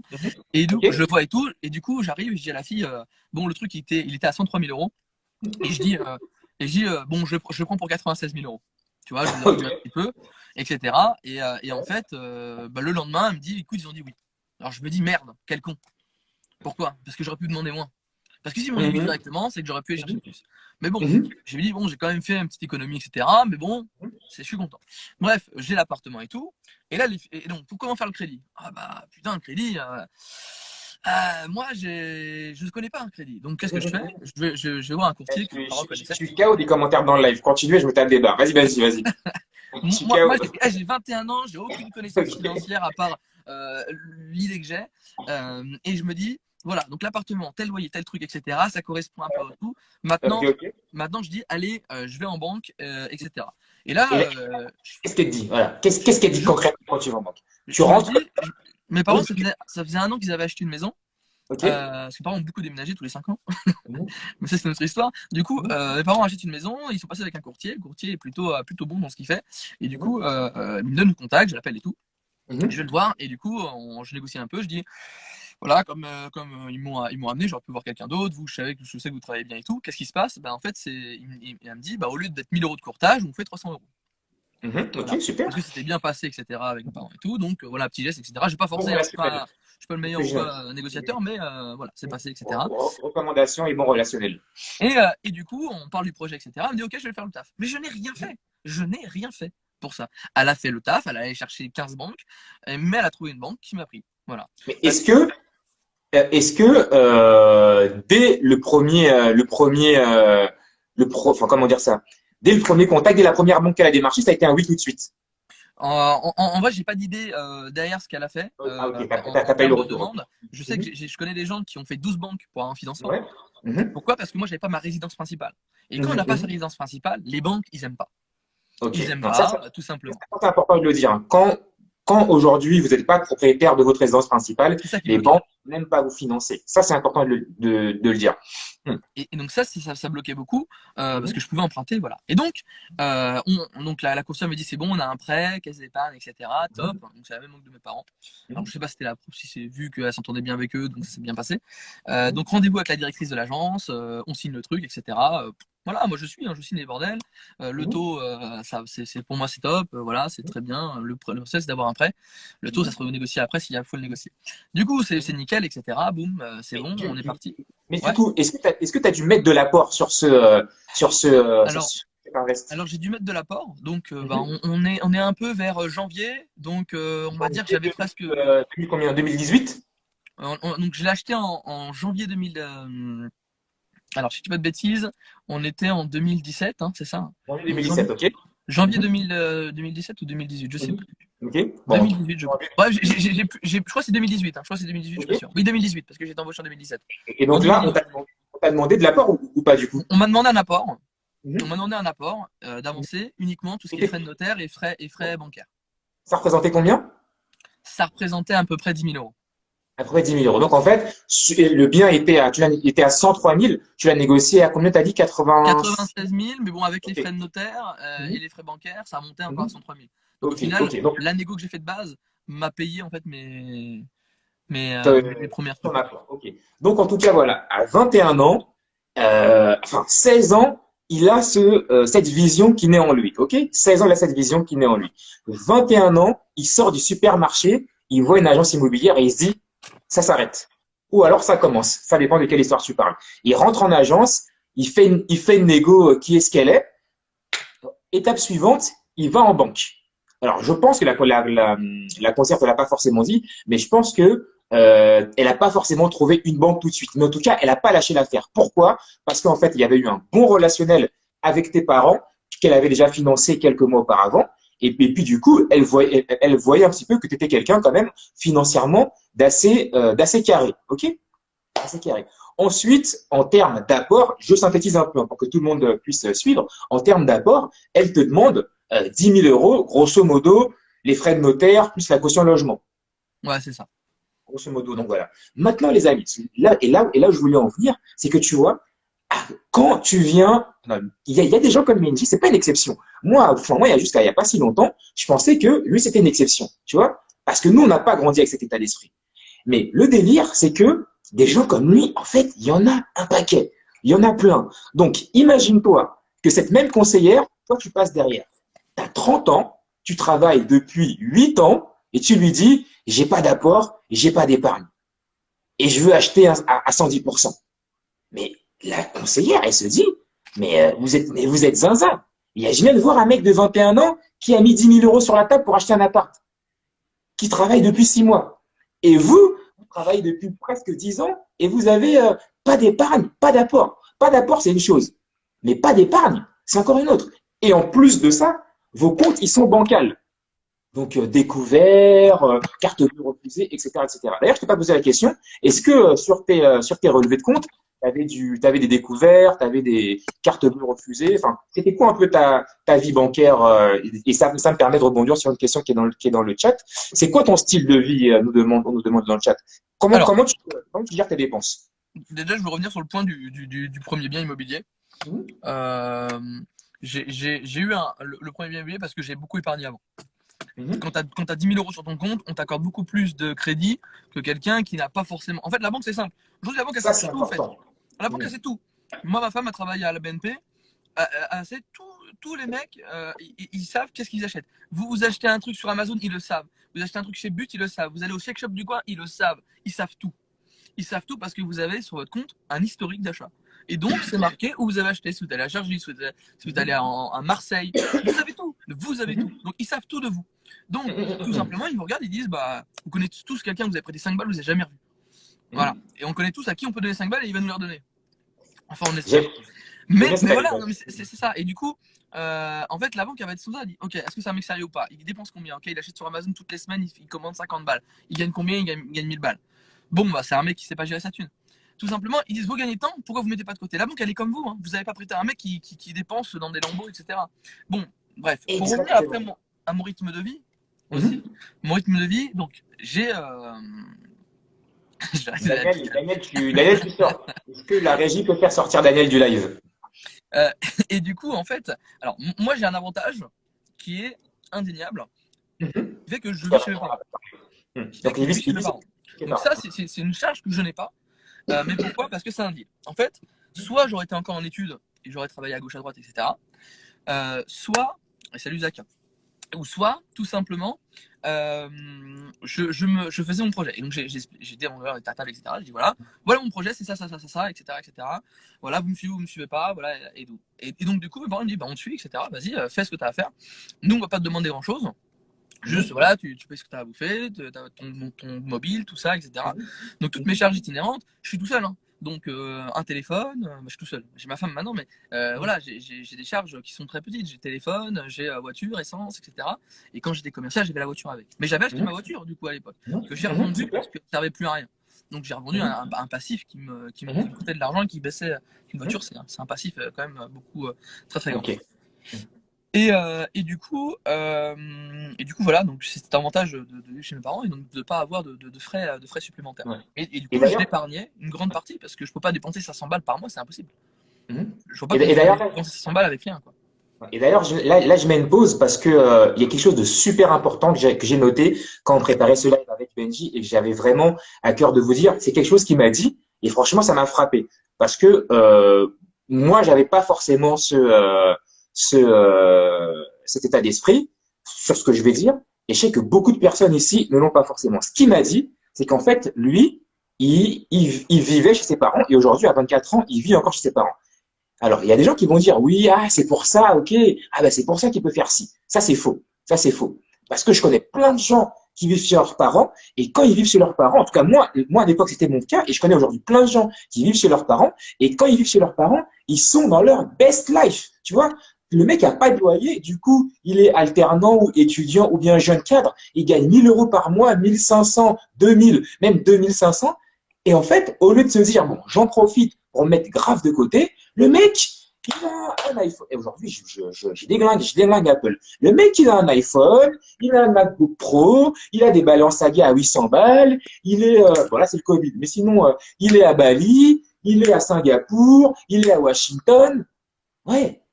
Et donc, je le vois et tout, et du coup, j'arrive, je dis à la fille, bon, le truc, il était à 103 000 euros. Et je dis, bon, je le prends pour 96 000 euros. Tu vois, je me donne un petit peu, etc. Et en fait, le lendemain, elle me dit, écoute, ils ont dit oui. Alors je me dis, merde, quel con. Pourquoi? Parce que j'aurais pu demander moins. Parce que si m'ont dit oui directement, c'est que j'aurais pu aller chercher plus. Mais bon, je me dis, bon, j'ai quand même fait une petite économie, etc. Mais bon, je suis content. Bref, j'ai l'appartement et tout. Et là, et donc, pour comment faire le crédit? Ah bah, putain, le crédit, moi, je ne connais pas un crédit. Donc, qu'est-ce que je fais? Je vais voir un courtier que je reconnaissais. Je suis KO des commentaires dans le live. Continuez, je me tape des barres. Vas-y. Moi, j'ai 21 ans, j'ai aucune connaissance financière à part l'idée que j'ai. Et je me dis, voilà, donc l'appartement, tel loyer, tel truc, etc. Ça correspond un peu à tout. Maintenant, je dis, allez, je vais en banque, etc. Et là, qu'est-ce qu'elle te dit? Voilà. Qu'est-ce qu'elle dit concrètement quand tu vas en banque? Tu rentres. Mes parents, ça faisait 1 an qu'ils avaient acheté une maison. Okay. Parce que mes parents ont beaucoup déménagé tous les 5 ans. Mais ça, c'est notre histoire. Du coup, mes parents achètent une maison, ils sont passés avec un courtier. Le courtier est plutôt bon dans ce qu'il fait. Et du coup, il me donne le contact, je l'appelle et tout. Je vais le voir et du coup, je négocie un peu. Je dis, voilà, comme ils m'ont amené, j'aurais pu voir quelqu'un d'autre. Vous, je sais que vous travaillez bien et tout. Qu'est-ce qui se passe? Ben, en fait, il me dit, au lieu d'être 1 000 euros de courtage, on fait 300 euros. Ok, super. Parce que c'était bien passé, etc. avec mes parents et tout. Donc, voilà, petit geste, etc. Je ne vais pas forcer, je suis pas le meilleur négociateur, mais voilà, c'est passé, etc. Recommandation et bon relationnel. Et du coup, on parle du projet, etc. Elle me dit, ok, je vais faire le taf. Mais je n'ai rien fait. Je n'ai rien fait pour ça. Elle a fait le taf, elle a allé chercher 15 banques, mais elle a trouvé une banque qui m'a pris. Voilà. Mais est-ce que dès comment dire ça? Dès le premier contact, dès la première banque qu'elle a démarché, ça a été un oui tout de suite? En vrai, j'ai pas d'idée derrière ce qu'elle a fait. Ok, en termes de demande. Je sais que je connais des gens qui ont fait 12 banques pour un financement. Ouais. Pourquoi? Parce que moi, j'avais pas ma résidence principale. Et quand on n'a pas sa résidence principale, les banques, ils aiment pas. Okay. Ils aiment pas, tout simplement. C'est important de le dire. Quand aujourd'hui, vous n'êtes pas propriétaire de votre résidence principale, les banques n'aiment pas vous financer. Ça, c'est important de le dire. Et donc ça bloquait beaucoup parce que je pouvais emprunter, voilà. Et donc, la conseillère me dit c'est bon, on a un prêt, caisse d'épargne, etc. Top. Donc c'est la même banque de mes parents. Alors je sais pas si c'était la si c'est vu qu'elle s'entendait bien avec eux, donc ça s'est bien passé. Donc rendez-vous avec la directrice de l'agence, on signe le truc, etc. Voilà, moi je signe les bordels. Le taux, c'est pour moi c'est top. Voilà, c'est très bien. Le process c'est d'avoir un prêt. Le taux, ça se renégocier après s'il faut le négocier. Du coup, c'est nickel, etc. Boum, c'est bon, on est parti. Mais du coup, est-ce que tu as dû mettre de l'apport sur alors j'ai dû mettre de l'apport. Donc on est un peu vers janvier. Donc on va dire que j'avais presque. Combien? 2018? Donc je l'ai acheté en janvier 2000. Alors, si je dis pas de bêtises, on était en 2017, hein, c'est ça? Janvier 2017, ok. Janvier 2017 ou 2018, je sais plus. Ok. Bon. 2018, je crois. Bref, je crois que c'est 2018. Hein, je crois que c'est 2018, je suis pas sûr. Oui, 2018, parce que j'étais embauché en 2017. Et donc là, on t'a demandé de l'apport ou pas du coup? On m'a demandé un apport. On m'a demandé un apport d'avancer uniquement tout ce qui est frais de notaire et frais bancaires. Ça représentait combien? Ça représentait à peu près 10 000 euros. À peu près 10 000 euros. Donc en fait, le bien était à 103 000. Tu l'as négocié à combien? T'as dit 96 000, mais bon, avec les frais de notaire et les frais bancaires, ça a monté encore à 103 000. Donc au final, la négo que j'ai fait de base m'a payé en fait mes premières trucs. Donc en tout cas, voilà, à 21 ans, 16 ans, il a cette vision qui naît en lui. Ok? 16 ans, il a cette vision qui naît en lui. 21 ans, il sort du supermarché, il voit une agence immobilière et il se dit, ça s'arrête. Ou alors ça commence. Ça dépend de quelle histoire tu parles. Il rentre en agence, il fait une négo qui est ce qu'elle est. Étape suivante, il va en banque. Alors, je pense que la concierge ne l'a pas forcément dit, mais je pense que elle n'a pas forcément trouvé une banque tout de suite. Mais en tout cas, elle n'a pas lâché l'affaire. Pourquoi? Parce qu'en fait, il y avait eu un bon relationnel avec tes parents, qu'elle avait déjà financé quelques mois auparavant. Et puis du coup, elle voyait un petit peu que tu étais quelqu'un quand même financièrement d'assez carré. OK? Assez carré. Ensuite, en termes d'apport, je synthétise un peu pour que tout le monde puisse suivre. En termes d'apport, elle te demande 10 000 euros, grosso modo, les frais de notaire plus la caution logement. Ouais, c'est ça. Grosso modo, donc voilà. Maintenant, les amis, là où je voulais en venir, c'est que tu vois, quand tu viens, il y a des gens comme Mendy, c'est pas une exception. Moi, il y a pas si longtemps, je pensais que lui, c'était une exception, tu vois, parce que nous, on n'a pas grandi avec cet état d'esprit. Mais le délire, c'est que des gens comme lui, en fait, il y en a un paquet. Il y en a plein. Donc, imagine-toi que cette même conseillère, toi, tu passes derrière. Tu as 30 ans, tu travailles depuis 8 ans et tu lui dis, j'ai pas d'apport, j'ai pas d'épargne. Et je veux acheter à 110%. Mais la conseillère, elle se dit, mais vous êtes zinzin. Imaginez de voir un mec de 21 ans qui a mis 10 000 euros sur la table pour acheter un appart, qui travaille depuis 6 mois. Et vous travaillez depuis presque 10 ans et vous avez pas d'épargne, pas d'apport. Pas d'apport, c'est une chose. Mais pas d'épargne, c'est encore une autre. Et en plus de ça, vos comptes, ils sont bancals. Donc, découvert, carte bleue refusée, etc., etc. D'ailleurs, je t'ai pas posé la question. Est-ce que sur tes relevés de compte, t'avais des découvertes, t'avais des cartes bleues refusées. Enfin, c'était quoi un peu ta vie bancaire et ça me permet de rebondir sur une question qui est dans le chat. C'est quoi ton style de vie on nous demande dans le chat. Alors, Comment tu gères tes dépenses? déjà, je veux revenir sur le point du premier bien immobilier. Mmh. J'ai eu le premier bien immobilier parce que j'ai beaucoup épargné avant. Mmh. Quand tu as 10 000 euros sur ton compte, on t'accorde beaucoup plus de crédit que quelqu'un qui n'a pas forcément. En fait, la banque, c'est simple. Aujourd'hui, la banque, elle Ça, sait c'est tout, en fait. important. La banque, elle sait tout. Moi, ma femme a travaillé à la BNP. Elle sait tout. Tous les mecs, ils savent qu'est-ce qu'ils achètent. Vous achetez un truc sur Amazon, ils le savent. Vous achetez un truc chez But, ils le savent. Vous allez au Shake Shop du coin, ils le savent. Ils savent tout. Ils savent tout parce que vous avez sur votre compte un historique d'achat. Et donc, c'est marqué où vous avez acheté. Si vous allez à Chargy, si vous allez à Marseille, vous savez tout. Vous avez tout. Donc, ils savent tout de vous. Donc, tout simplement, ils vous regardent, ils disent, bah, vous connaissez tous quelqu'un, vous avez prêté 5 balles, vous n'avez jamais revu. Voilà. Et on connaît tous à qui on peut donner 5 balles et il va nous les redonner. Enfin, on espère. Mais voilà, non, mais c'est ça. Et du coup, en fait, la banque, elle va être sous ça. Elle dit, ok, est-ce que c'est un mec sérieux ou pas? Il dépense combien? Ok, il achète sur Amazon toutes les semaines, il commande 50 balles. Il gagne combien? Il gagne 1000 balles. Bon, bah, c'est un mec qui sait pas gérer sa thune. Tout simplement, ils disent, vous gagnez tant, pourquoi vous mettez pas de côté? La banque, elle est comme vous. Hein. Vous n'avez pas prêté à un mec qui dépense dans des lambeaux, etc. Bon, bref. Pour revenir après à mon rythme de vie aussi, mon rythme de vie, donc, j'ai. Daniel, tu sors. Est-ce que la régie peut faire sortir Daniel du live? Et du coup, en fait, alors, moi, j'ai un avantage qui est indéniable, qui fait que je vis chez mes parents. Donc ça, c'est une charge que je n'ai pas. Mais pourquoi? Parce que c'est un deal. En fait, soit j'aurais été encore en études et j'aurais travaillé à gauche, à droite, etc. Soit, et salut Zach, ou soit, tout simplement, je faisais mon projet. Et donc, j'ai dit à mon gars, à table, etc. Je dis, voilà mon projet, c'est ça, etc. Voilà, vous me suivez pas, voilà, et donc, du coup, mes parents me disent, bah, on te suit, etc. Vas-y, fais ce que tu as à faire. Nous, on va pas te demander grand-chose. Juste, voilà, tu payes ce que tu as à bouffer, ton mobile, tout ça, etc. Donc, toutes mes charges itinérantes, je suis tout seul. Hein. Donc, un téléphone, je suis tout seul. J'ai ma femme maintenant, mais voilà, j'ai des charges qui sont très petites. J'ai téléphone, j'ai voiture, essence, etc. Et quand j'étais commercial, j'avais la voiture avec. Mais j'avais acheté ma voiture, du coup, à l'époque. Que j'ai revendu parce que ça ne servait plus à rien. Donc, j'ai revendu un passif qui me coûtait de l'argent et qui baissait. Une voiture, c'est un passif quand même beaucoup, très, très grand. Okay. Et du coup, voilà, donc c'est cet avantage de vivre chez mes parents et donc de ne pas avoir de frais supplémentaires. Ouais. Et du coup, je l'épargnais une grande partie parce que je ne peux pas dépenser 500 balles par mois, c'est impossible. Je ne peux pas dépenser 500 balles avec rien. Quoi. Et d'ailleurs, là, je mets une pause parce que il y a quelque chose de super important que j'ai noté quand on préparait ce live avec Benji et que j'avais vraiment à cœur de vous dire. C'est quelque chose qu'il m'a dit et franchement, ça m'a frappé parce que moi, j'avais pas forcément cet état d'esprit sur ce que je vais dire et je sais que beaucoup de personnes ici ne l'ont pas forcément. Ce qu'il m'a dit, c'est qu'en fait, lui, il vivait chez ses parents et aujourd'hui, à 24 ans, il vit encore chez ses parents. Alors, il y a des gens qui vont dire, oui, ah, c'est pour ça, ok, ah ben c'est pour ça qu'il peut faire ci. Ça, c'est faux. Ça, c'est faux. Parce que je connais plein de gens qui vivent chez leurs parents, et quand ils vivent chez leurs parents, en tout cas moi à l'époque c'était mon cas, et je connais aujourd'hui plein de gens qui vivent chez leurs parents, et quand ils vivent chez leurs parents, ils sont dans leur best life, tu vois. Le mec a pas de loyer, du coup, il est alternant ou étudiant ou bien jeune cadre, il gagne 1 000 € par mois, 1 500, 2 000, même 2 500. Et en fait, au lieu de se dire, bon, j'en profite pour me mettre grave de côté, le mec, il a un iPhone. Et aujourd'hui, je déglingue Apple. Le mec, il a un iPhone, il a un MacBook Pro, il a des Balenciaga à 800 balles, il est, voilà, c'est le Covid, mais sinon, il est à Bali, il est à Singapour, il est à Washington. Ouais,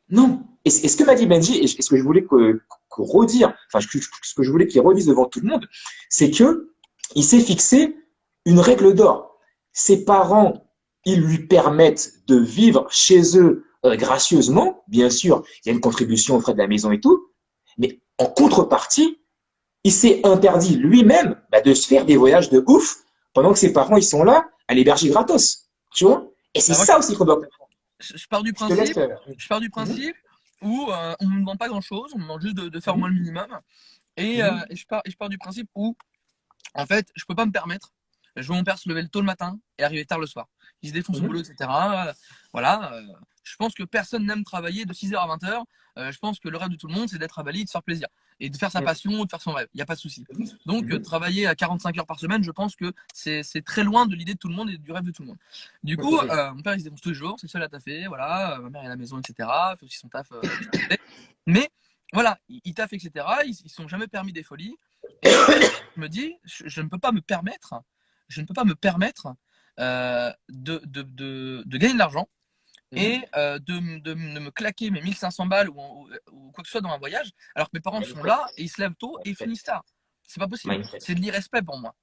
non. Et ce que m'a dit Benji, et ce que je voulais que redire, enfin, ce que je voulais qu'il redise devant tout le monde, c'est que il s'est fixé une règle d'or. Ses parents, ils lui permettent de vivre chez eux gracieusement. Bien sûr, il y a une contribution aux frais de la maison et tout. Mais en contrepartie, il s'est interdit lui-même de se faire des voyages de ouf pendant que ses parents ils sont là à l'héberger gratos. Tu vois. Et c'est Bah, moi, ça aussi qu'on doit comprendre. je pars du Je te laisse. principe, je pars du principe où on ne me demande pas grand-chose, on me demande juste de faire au moins le minimum. Et je pars du principe où, en fait, je peux pas me permettre. Je vois mon père se lever tôt le matin et arriver tard le soir. Il se défonce au boulot, etc. Voilà. Je pense que personne n'aime travailler de 6h à 20h. Je pense que le rêve de tout le monde, c'est d'être à Bali, de se faire plaisir et de faire sa passion ou de faire son rêve. Il n'y a pas de souci. Donc, travailler à 45 heures par semaine, je pense que c'est très loin de l'idée de tout le monde et du rêve de tout le monde. Du coup, mon père, il se défonce tous les jours, c'est seul à taffer, voilà. Ma mère est à la maison, etc. Fait aussi son taf. Mais voilà, il taffe, etc. Ils ne sont jamais permis des folies. Et je me dis, je ne peux pas me permettre, de gagner de l'argent et de me claquer mes 1 500 balles ou quoi que ce soit dans un voyage, alors que mes parents sont là et ils se lèvent tôt et ils finissent tard. C'est pas possible. C'est de l'irrespect pour moi.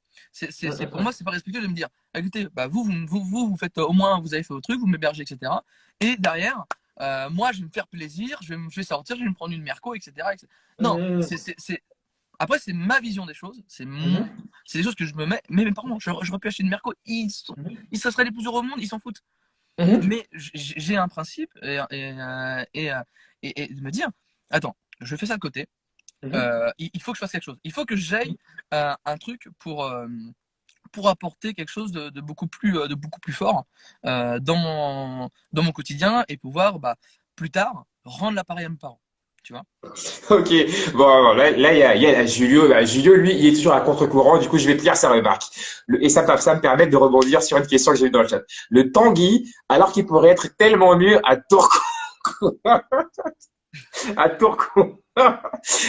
Pour moi, c'est pas respectueux de me dire, écoutez, vous faites au moins, vous avez fait vos trucs, vous m'hébergez, etc. Et derrière, moi, je vais me faire plaisir, je vais sortir, je vais me prendre une merco, etc. Non, après, c'est ma vision des choses, c'est des choses que je me mets. Mais mes parents, j'aurais pu acheter une merco, ils seraient les plus heureux au monde, ils s'en foutent. Mais j'ai un principe et de me dire, attends, je fais ça de côté. Il faut que je fasse quelque chose. Il faut que j'aille un truc pour apporter quelque chose de beaucoup plus fort dans mon quotidien et pouvoir plus tard rendre l'appareil à mes parents. Tu vois? Ok, bon, là il y a Julio. Julio, lui, il est toujours à contre-courant, du coup, je vais te lire sa remarque. Et ça me permet de rebondir sur une question que j'ai eue dans le chat. Le Tanguy, alors qu'il pourrait être tellement mieux à Tourcoing, à Tourcoing,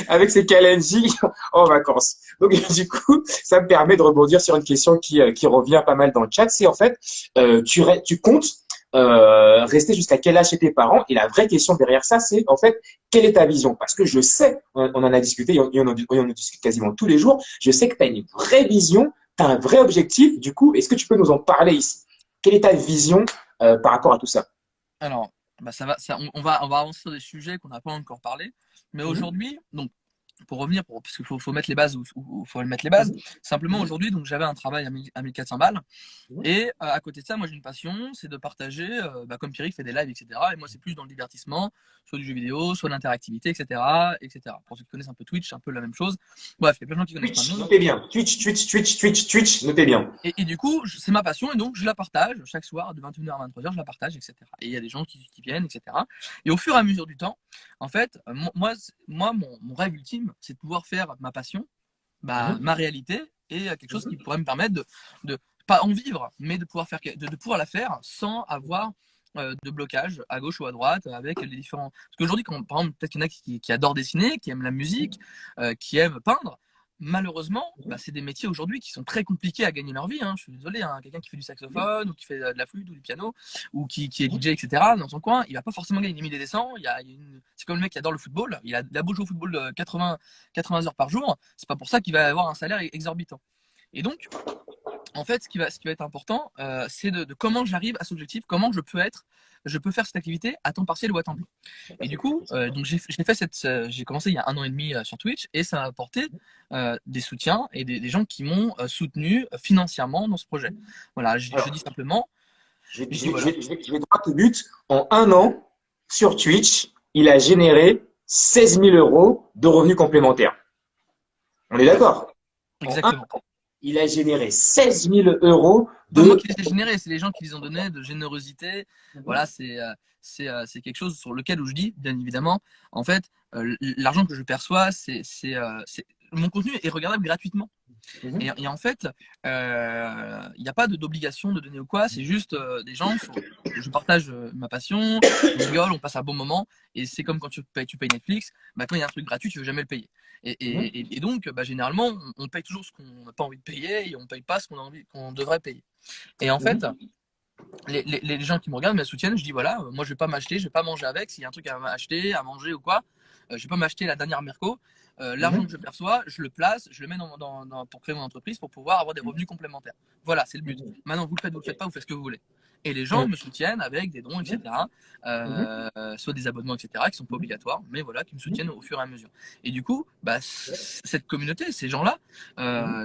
avec ses Kalenji en vacances. Donc, du coup, ça me permet de rebondir sur une question qui revient pas mal dans le chat. C'est en fait, tu comptes rester jusqu'à quel âge chez tes parents? Et la vraie question derrière ça, c'est en fait, quelle est ta vision? Parce que je sais, on en a discuté, on en discute quasiment tous les jours, je sais que tu as une vraie vision, tu as un vrai objectif. Du coup, est-ce que tu peux nous en parler ici? Quelle est ta vision par rapport à tout ça? Alors, on va avancer sur des sujets qu'on n'a pas encore parlé. Mais aujourd'hui, donc, pour revenir, parce qu'il faut mettre les bases où faut mettre les bases. Simplement aujourd'hui, donc j'avais un travail à 1400 balles. Et à côté de ça, moi j'ai une passion, c'est de partager, comme Pierrick fait des lives, etc. Et moi c'est plus dans le divertissement, soit du jeu vidéo, soit l'interactivité, etc., etc. Pour ceux qui connaissent un peu Twitch, c'est un peu la même chose. Bref, il y a plein de gens qui connaissent pas Twitch, le monde. notez bien. Twitch, notez bien. Et du coup, c'est ma passion et donc je la partage chaque soir de 21h à 23h, je la partage, etc. Et il y a des gens qui viennent, etc. Et au fur et à mesure du temps, en fait, moi mon rêve ultime, c'est de pouvoir faire ma passion, ma réalité et quelque chose qui pourrait me permettre de pas en vivre, mais de pouvoir la faire sans avoir de blocage à gauche ou à droite avec les différents. Parce qu'aujourd'hui, par exemple, peut-être qu'il y en a qui adorent dessiner, qui aiment la musique, qui aiment peindre. Malheureusement, c'est des métiers aujourd'hui qui sont très compliqués à gagner leur vie. Hein. Je suis désolé, hein. Quelqu'un qui fait du saxophone ou qui fait de la flûte ou du piano ou qui est DJ, etc. dans son coin, il va pas forcément gagner 1000 et des cents. C'est comme le mec qui adore le football. Il a beau jouer au football de 80 heures par jour. C'est pas pour ça qu'il va avoir un salaire exorbitant. Et donc, en fait, ce qui va être important, c'est de comment j'arrive à cet objectif, comment je peux faire cette activité à temps partiel ou à temps plein. Et du coup, donc j'ai commencé il y a 1 an et demi sur Twitch et ça a apporté des soutiens et des gens qui m'ont soutenu financièrement dans ce projet. Voilà, je dis simplement, Je Je dis vais, je voilà. vais, je vais, je vais droit au but. En un an, sur Twitch, il a généré 16 000 euros de revenus complémentaires. On est Ouais, d'accord? En un exactement. an, il a généré 16 000 euros Pas moi de... qui les ai générés, c'est les gens qui les ont donnés de générosité. Voilà, c'est quelque chose sur lequel où je dis, bien évidemment, en fait, l'argent que je perçois, mon contenu est regardable gratuitement. Mhm, Et en fait, il n'y a pas d'obligation de donner ou quoi, c'est juste des gens, je partage ma passion, on rigole, on passe un bon moment, et c'est comme quand tu payes Netflix, bah, quand il y a un truc gratuit, tu veux jamais le payer. mhm, Et donc, bah, généralement, on paye toujours ce qu'on n'a pas envie de payer, et on paye pas ce qu'on devrait payer. Et en fait, mhm, les gens qui me regardent me soutiennent, je dis voilà, moi je vais pas m'acheter, je vais pas manger avec, s'il y a un truc à acheter, à manger ou quoi, je vais pas m'acheter la dernière Merco. L'argent que mhm, je perçois, je le place, je le mets pour créer mon entreprise pour pouvoir avoir des revenus complémentaires. Voilà, c'est le but. mhm, Maintenant, vous le faites pas, vous faites ce que vous voulez. Et les gens mhm, me soutiennent avec des dons, etc. mhm, Soit des abonnements, etc., qui sont pas obligatoires, mais voilà, qui me soutiennent au fur et à mesure. Et du coup, bah, cette communauté, ces gens-là,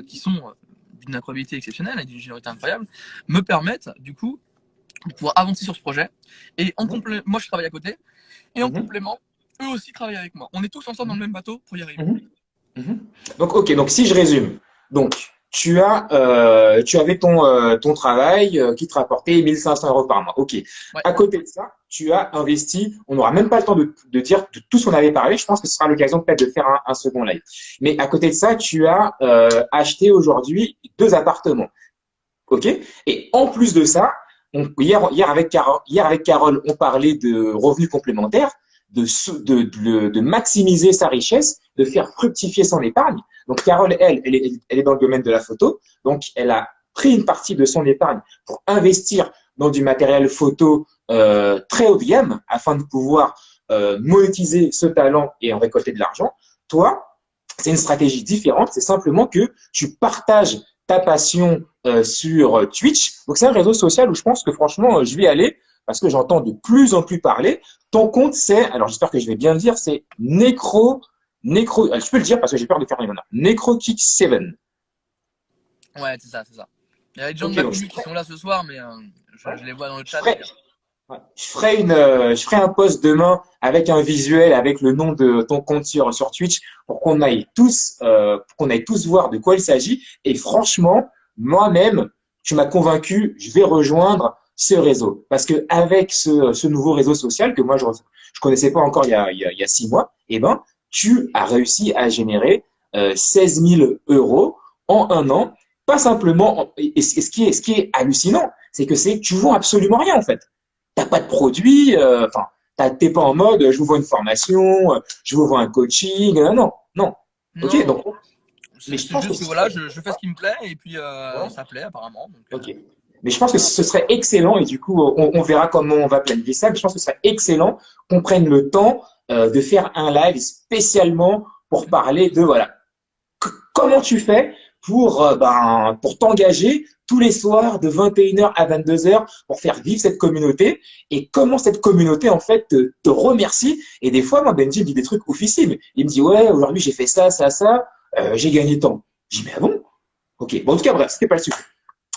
qui sont d'une incroyabilité exceptionnelle et d'une générosité incroyable, me permettent, du coup, de pouvoir avancer sur ce projet. Et en mhm, complément, moi je travaille à côté, et en mhm, complément, eux aussi travaillent avec moi. On est tous ensemble dans le même bateau pour y arriver. mhm. Mhm. Donc, ok, donc si je résume, donc tu avais ton travail qui te rapportait 1500 euros par mois. Ok. Ouais, À côté de ça, tu as investi, on n'aura même pas le temps de dire de tout ce qu'on avait parlé, je pense que ce sera l'occasion peut-être de faire un second live. Mais à côté de ça, tu as acheté aujourd'hui 2 appartements. Ok. Et en plus de ça, hier avec Carole, on parlait de revenus complémentaires, de maximiser sa richesse, de faire fructifier son épargne. Donc Carole, elle est dans le domaine de la photo, donc elle a pris une partie de son épargne pour investir dans du matériel photo très haut de gamme afin de pouvoir monétiser ce talent et en récolter de l'argent. Toi, c'est une stratégie différente, c'est simplement que tu partages ta passion sur Twitch. Donc c'est un réseau social où je pense que franchement, je vais aller parce que j'entends de plus en plus parler. Ton compte, c'est, alors j'espère que je vais bien le dire, c'est je peux le dire parce que j'ai peur de faire les honneurs. NecroKick7. ouais, c'est ça, c'est ça. Il y a des gens de Ok, ma donc commu qui sont là ce soir, mais je les vois dans le je chat. ferai, ouais, je ferai un post demain avec un visuel, avec le nom de ton compte sur Twitch pour qu'on aille tous voir de quoi il s'agit. Et franchement, moi-même, tu m'as convaincu, je vais rejoindre ce réseau. Parce que avec ce nouveau réseau social que moi, je connaissais pas encore il y a 6 mois, eh ben, tu as réussi à générer 16 000 euros en un an. Pas simplement, et ce qui est hallucinant, c'est que tu vends absolument rien en fait. T'as pas de produit, enfin, t'es pas en mode, je vous vends une formation, je vous vends un coaching, non, non. Ok, Non, donc, mais je c'est pense que juste que ce voilà, serait, je fais ce qui me plaît, et puis ouais, ça plaît apparemment. Donc, ok. Mais je pense que voilà. ce serait excellent, et du coup, on verra comment on va planifier ça, mais je pense que ce serait excellent qu'on prenne le temps de faire un live spécialement pour parler de, voilà, comment tu fais pour t'engager tous les soirs de 21h à 22h pour faire vivre cette communauté et comment cette communauté en fait te remercie. Et des fois, moi, Benji me dit des trucs oufissimes. Il me dit, ouais, aujourd'hui j'ai fait ça, ça, ça, j'ai gagné tant. Je dis, mais ah bon? Ok, bon, en tout cas, bref, c'était pas le sujet.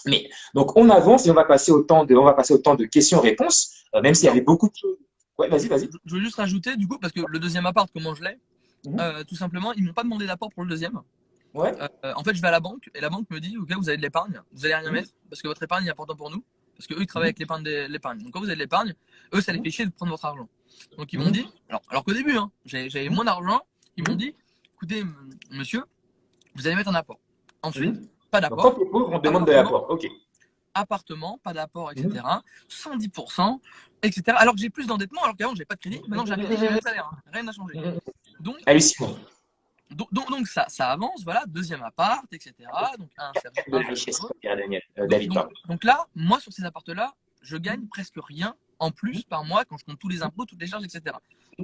Mais donc on avance et on va passer au temps de questions-réponses, même s'il y Attends, avait beaucoup de choses. Ouais, vas-y, vas-y. je veux juste rajouter, du coup, parce que le deuxième appart, comment je l'ai, Mhm. tout simplement, ils m'ont pas demandé d'apport pour le deuxième. Ouais. En fait, je vais à la banque et la banque me dit, ok, vous avez de l'épargne, vous allez rien Mhm. mettre parce que votre épargne est importante pour nous, parce qu'eux ils travaillent Mhm. avec l'épargne. Donc quand vous avez de l'épargne, eux ça les fait chier de prendre votre argent. Donc ils m'ont Mhm. dit, alors qu'au début, hein, j'avais Mhm. moins d'argent, ils m'ont Mhm. dit, écoutez, monsieur, vous allez mettre un apport. Ensuite, Mhm. pas Donc quand d'apport, t'es pauvre, on te demande de appartement, l'apport. Ok. pas d'apport, Mhm. etc. 110%, etc. Alors que j'ai plus d'endettement, alors qu'avant j'avais pas de crédit, maintenant j'ai un crédit, j'ai le même salaire, hein. Rien n'a changé. Mhm. Donc, Hallucinant. donc ça avance, voilà, deuxième appart, etc. Donc De un la Sergio. richesse, comme dirait Daniel, Donc, David, donc, pardon. donc là, moi, sur ces appartements-là, je gagne presque rien en plus par mois quand je compte tous les impôts, toutes les charges, etc.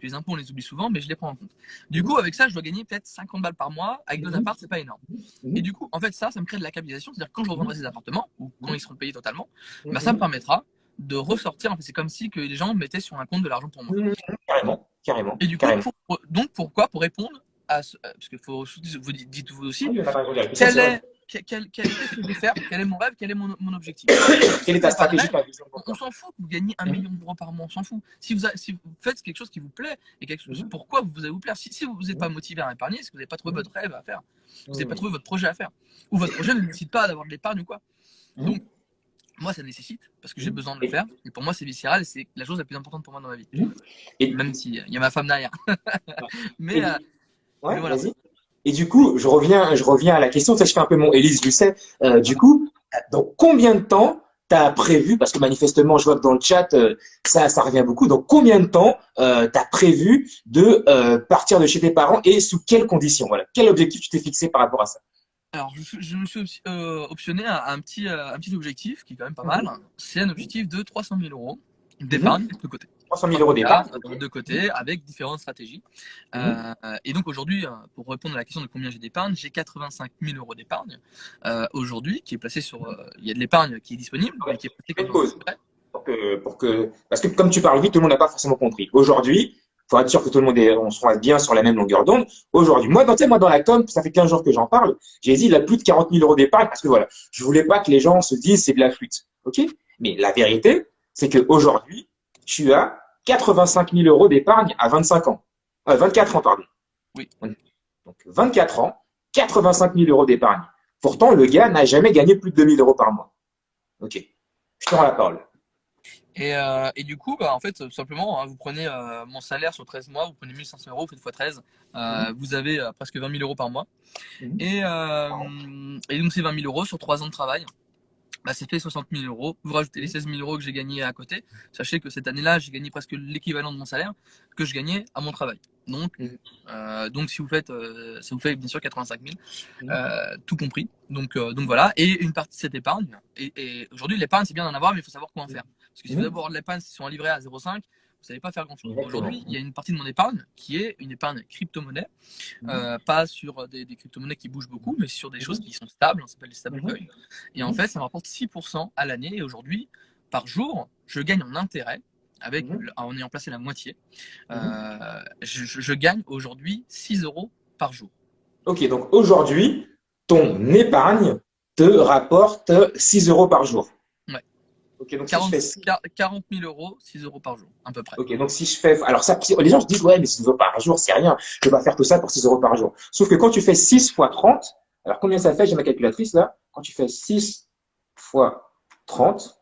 Les impôts, on les oublie souvent, mais je les prends en compte. Du coup, avec ça, je dois gagner peut-être 50 balles par mois. Avec deux apparts, c'est pas énorme. Et du coup, en fait, ça me crée de la capitalisation. C'est-à-dire que quand je revendrai ces appartements, ou quand ils seront payés totalement, bah, ça me permettra de ressortir. En fait, c'est comme si que les gens mettaient sur un compte de l'argent pour moi. Carrément, carrément, Et du coup, carrément. donc pourquoi? Pour répondre à ce, parce que faut, vous dites vous aussi, Oui, on n'a pas répondu à la question, quel c'est est vrai. qu'est-ce que je vais faire, quel est mon rêve, quel est mon objectif. Quelle est ta C'est pas stratégie, vrai, ta vision? on s'en fout que vous gagnez 1 million d'euros par mois, on s'en fout. Si vous faites quelque chose qui vous plaît et quelque chose, pourquoi vous allez vous plaire? Si vous n'êtes pas motivé à épargner, c'est que vous n'avez pas trouvé votre rêve à faire, vous n'avez pas trouvé votre projet à faire, ou votre projet ne nécessite pas d'avoir de l'épargne ou quoi. Donc, moi, ça nécessite parce que j'ai besoin de le faire. Et pour moi, c'est viscéral et c'est la chose la plus importante pour moi dans ma vie. Et, Même s'il y a ma femme derrière. mais, et, mais voilà. vas-y. Et du coup, je reviens à la question. Ça, je fais un peu mon Élise, je sais. Du coup, dans combien de temps tu as prévu, parce que manifestement, je vois que dans le chat, ça revient beaucoup. Dans combien de temps tu as prévu de partir de chez tes parents et sous quelles conditions? Voilà. Quel objectif tu t'es fixé par rapport à ça? Alors, je me suis optionné à un petit objectif qui est quand même pas mal. C'est un objectif de 300 000 euros d'épargne de côté. 300 000 euros d'épargne de côté avec différentes stratégies. Et donc aujourd'hui, pour répondre à la question de combien j'ai d'épargne, j'ai 85 000 euros d'épargne aujourd'hui qui est placé sur. Il y a de l'épargne qui est disponible, mais qui est placé comme pause. Parce que comme tu parles vite, tout le monde n'a pas forcément compris. Aujourd'hui, il faut être sûr que tout le monde on soit bien sur la même longueur d'onde. Aujourd'hui, moi dans la com, ça fait 15 jours que j'en parle, j'ai dit il a plus de 40 000 euros d'épargne parce que voilà, je voulais pas que les gens se disent c'est de la flûte. OK? Mais la vérité, c'est qu'aujourd'hui, tu as 85 000 euros d'épargne à 25 ans. 24 ans, pardon. Oui. Donc 24 ans, 85 000 euros d'épargne. Pourtant, le gars n'a jamais gagné plus de 2 000 euros par mois. OK. Je te rends la parole. Et du coup, en fait, tout simplement, hein, vous prenez mon salaire sur 13 mois, vous prenez 1 500 euros, vous faites x 13, vous avez presque 20 000 euros par mois. Et donc, c'est 20 000 euros sur 3 ans de travail. Ça fait 60 000 euros. Vous rajoutez les 16 000 euros que j'ai gagnés à côté. Sachez que cette année-là, j'ai gagné presque l'équivalent de mon salaire que je gagnais à mon travail. Donc si vous faites, ça vous fait bien sûr 85 000, tout compris. Donc voilà. Et une partie de cette épargne. Et aujourd'hui, l'épargne, c'est bien d'en avoir, mais il faut savoir quoi en faire. Parce que si vous avez de l'épargne, si sont livrés à 0,5, vous savez pas faire grand-chose. Aujourd'hui, il y a une partie de mon épargne qui est une épargne crypto-monnaie, pas sur des crypto-monnaies qui bougent beaucoup, mais sur des choses qui sont stables, on s'appelle les stablecoins. Et en fait, ça me rapporte 6% à l'année. Et aujourd'hui, par jour, je gagne en intérêt, en ayant placé la moitié. Je gagne aujourd'hui 6 euros par jour. Ok, donc aujourd'hui, ton épargne te rapporte 6 euros par jour. Okay, donc 40 000 euros, 6 euros par jour, à peu près. Ok, donc si je fais. Alors, ça, les gens se disent, ouais, mais 6 euros par jour, c'est rien. Je vais pas faire tout ça pour 6 euros par jour. Sauf que quand tu fais 6 fois 30, alors combien ça fait? J'ai ma calculatrice là. Quand tu fais 6 fois 30,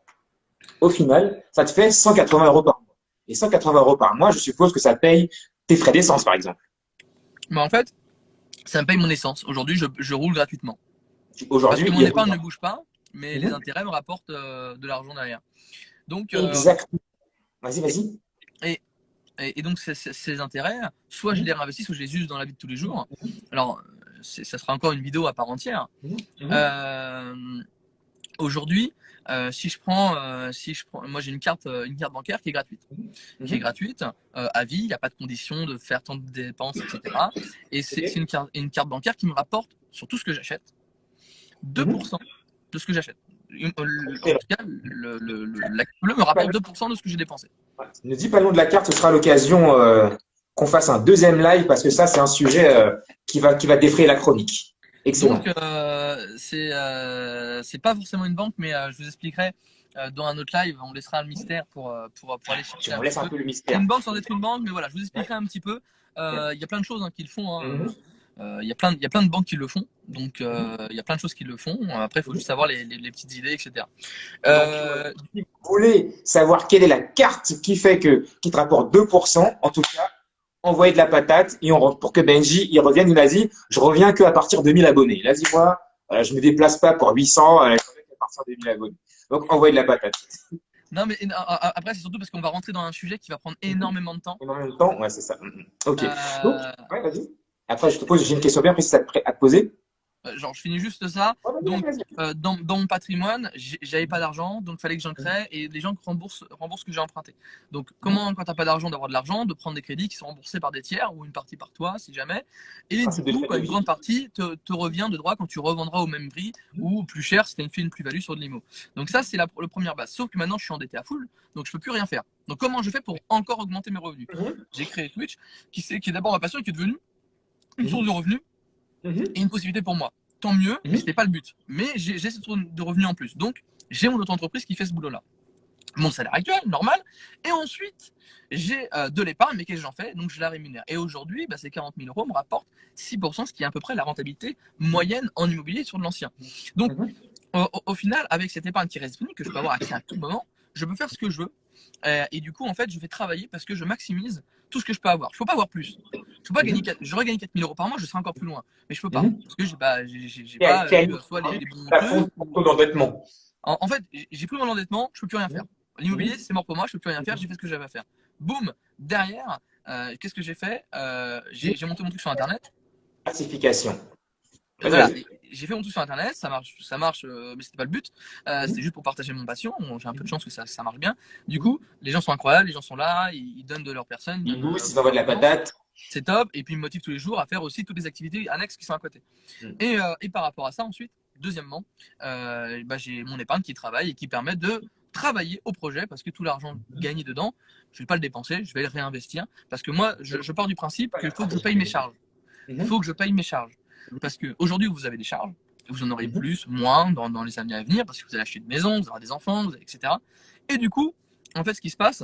au final, ça te fait 180 euros par mois. Et 180 euros par mois, je suppose que ça paye tes frais d'essence, par exemple. En fait, ça me paye mon essence. Aujourd'hui, je roule gratuitement. Aujourd'hui, parce que mon épargne ne bouge pas, mais les intérêts me rapportent de l'argent derrière. Donc, exactement. Vas-y. Et donc, ces intérêts, soit je les réinvestis, soit je les use dans la vie de tous les jours. Alors, ça sera encore une vidéo à part entière. Aujourd'hui, si je prends, moi j'ai une carte bancaire qui est gratuite, à vie, il n'y a pas de condition de faire tant de dépenses, etc. Et c'est une carte bancaire qui me rapporte sur tout ce que j'achète 2% de ce que j'achète. En tout cas, la carte bleue me rapporte 2% de ce que j'ai dépensé. Ne dis pas le nom de la carte, ce sera l'occasion qu'on fasse un deuxième live parce que ça, c'est un sujet qui va défrayer la chronique. Excellent. Donc, c'est pas forcément une banque, mais je vous expliquerai dans un autre live. On laissera le mystère pour aller chercher. On laisse un peu le mystère. Une banque sans être une banque, mais voilà, je vous expliquerai un petit peu. Il y a plein de choses qui le font. Il y a plein de banques qui le font, donc il y a plein de choses qui le font. Après, il faut juste savoir les petites idées, etc. Donc, si vous voulez savoir quelle est la carte qui te rapporte 2%, en tout cas, envoyez de la patate et pour que Benji il revienne. Il a dit, je reviens que à partir de 1000 abonnés. Il a dit moi, je me déplace pas pour 800, je reviens qu'à partir de 1000 abonnés. Donc envoyez de la patate. Non, mais après, c'est surtout parce qu'on va rentrer dans un sujet qui va prendre énormément de temps. Énormément de temps, ouais, c'est ça. Ok. Donc, ouais, vas-y. Après, j'ai une question bien précise à te poser. Je finis juste ça. Donc, dans mon patrimoine, j'avais pas d'argent, donc il fallait que j'en crée et les gens remboursent ce que j'ai emprunté. Donc, comment, quand tu n'as pas d'argent, d'avoir de l'argent, de prendre des crédits qui sont remboursés par des tiers ou une partie par toi, si jamais. Et du coup, une grande partie te revient de droit quand tu revendras au même prix ou plus cher si tu as fait une plus-value sur de l'IMO. Donc, ça, c'est la première base. Sauf que maintenant, je suis endetté à full, donc je peux plus rien faire. Donc, comment je fais pour encore augmenter mes revenus? J'ai créé Twitch, qui est d'abord ma passion et qui est devenue une source de revenus et une possibilité pour moi. tant mieux, mais Mhm. c'était pas le but. Mais j'ai cette source de revenus en plus. Donc, j'ai mon auto-entreprise qui fait ce boulot-là. Mon salaire actuel, normal. Et ensuite, j'ai de l'épargne, mais qu'est-ce que j'en fais? Donc, je la rémunère. Et aujourd'hui, bah, ces 40 000 euros me rapportent 6%, ce qui est à peu près la rentabilité moyenne en immobilier sur de l'ancien. Donc, Mhm. au final, avec cette épargne qui reste disponible, que je peux avoir accès à tout moment, je peux faire ce que je veux. Et du coup, en fait, je vais travailler parce que je maximise tout ce que je peux avoir. Je peux pas avoir plus. Je peux pas gagner, j'aurais gagné 4 000 euros par mois, je serais encore plus loin. Mais je peux pas. Mhm. Parce que j'ai pas, j'ai pas Quel eu soit les bons plafond trucs. pour ton endettement? En fait, j'ai plus mon endettement, je peux plus rien faire. L'immobilier, Mhm. c'est mort pour moi, je peux plus rien faire, j'ai fait ce que j'avais à faire. Boum, derrière, qu'est-ce que j'ai fait? J'ai monté mon truc sur Internet. Classification. Vas-y, Voilà, vas-y. j'ai fait mon truc sur Internet, ça marche, mais c'était pas le but. C'était juste pour partager mon passion. Bon, j'ai un peu de chance que ça marche bien. Du coup, les gens sont incroyables, les gens sont là, ils donnent de leur personne, ils Ils donnent boostent, ils de envoient de leur la finance. patate. C'est top, et puis ils me motivent tous les jours à faire aussi toutes les activités annexes qui sont à côté. Mhm. Et par rapport à ça, ensuite, deuxièmement, bah, j'ai mon épargne qui travaille et qui permet de travailler au projet parce que tout l'argent gagné dedans, je vais pas le dépenser, je vais le réinvestir parce que moi, je pars du principe qu'il faut que je paye mes charges. Il Mhm. faut que je paye mes charges. Parce qu'aujourd'hui, vous avez des charges, vous en aurez Mhm. plus, moins dans les années à venir, parce que vous allez acheter une maison, vous aurez des enfants, etc. Et du coup, en fait, ce qui se passe,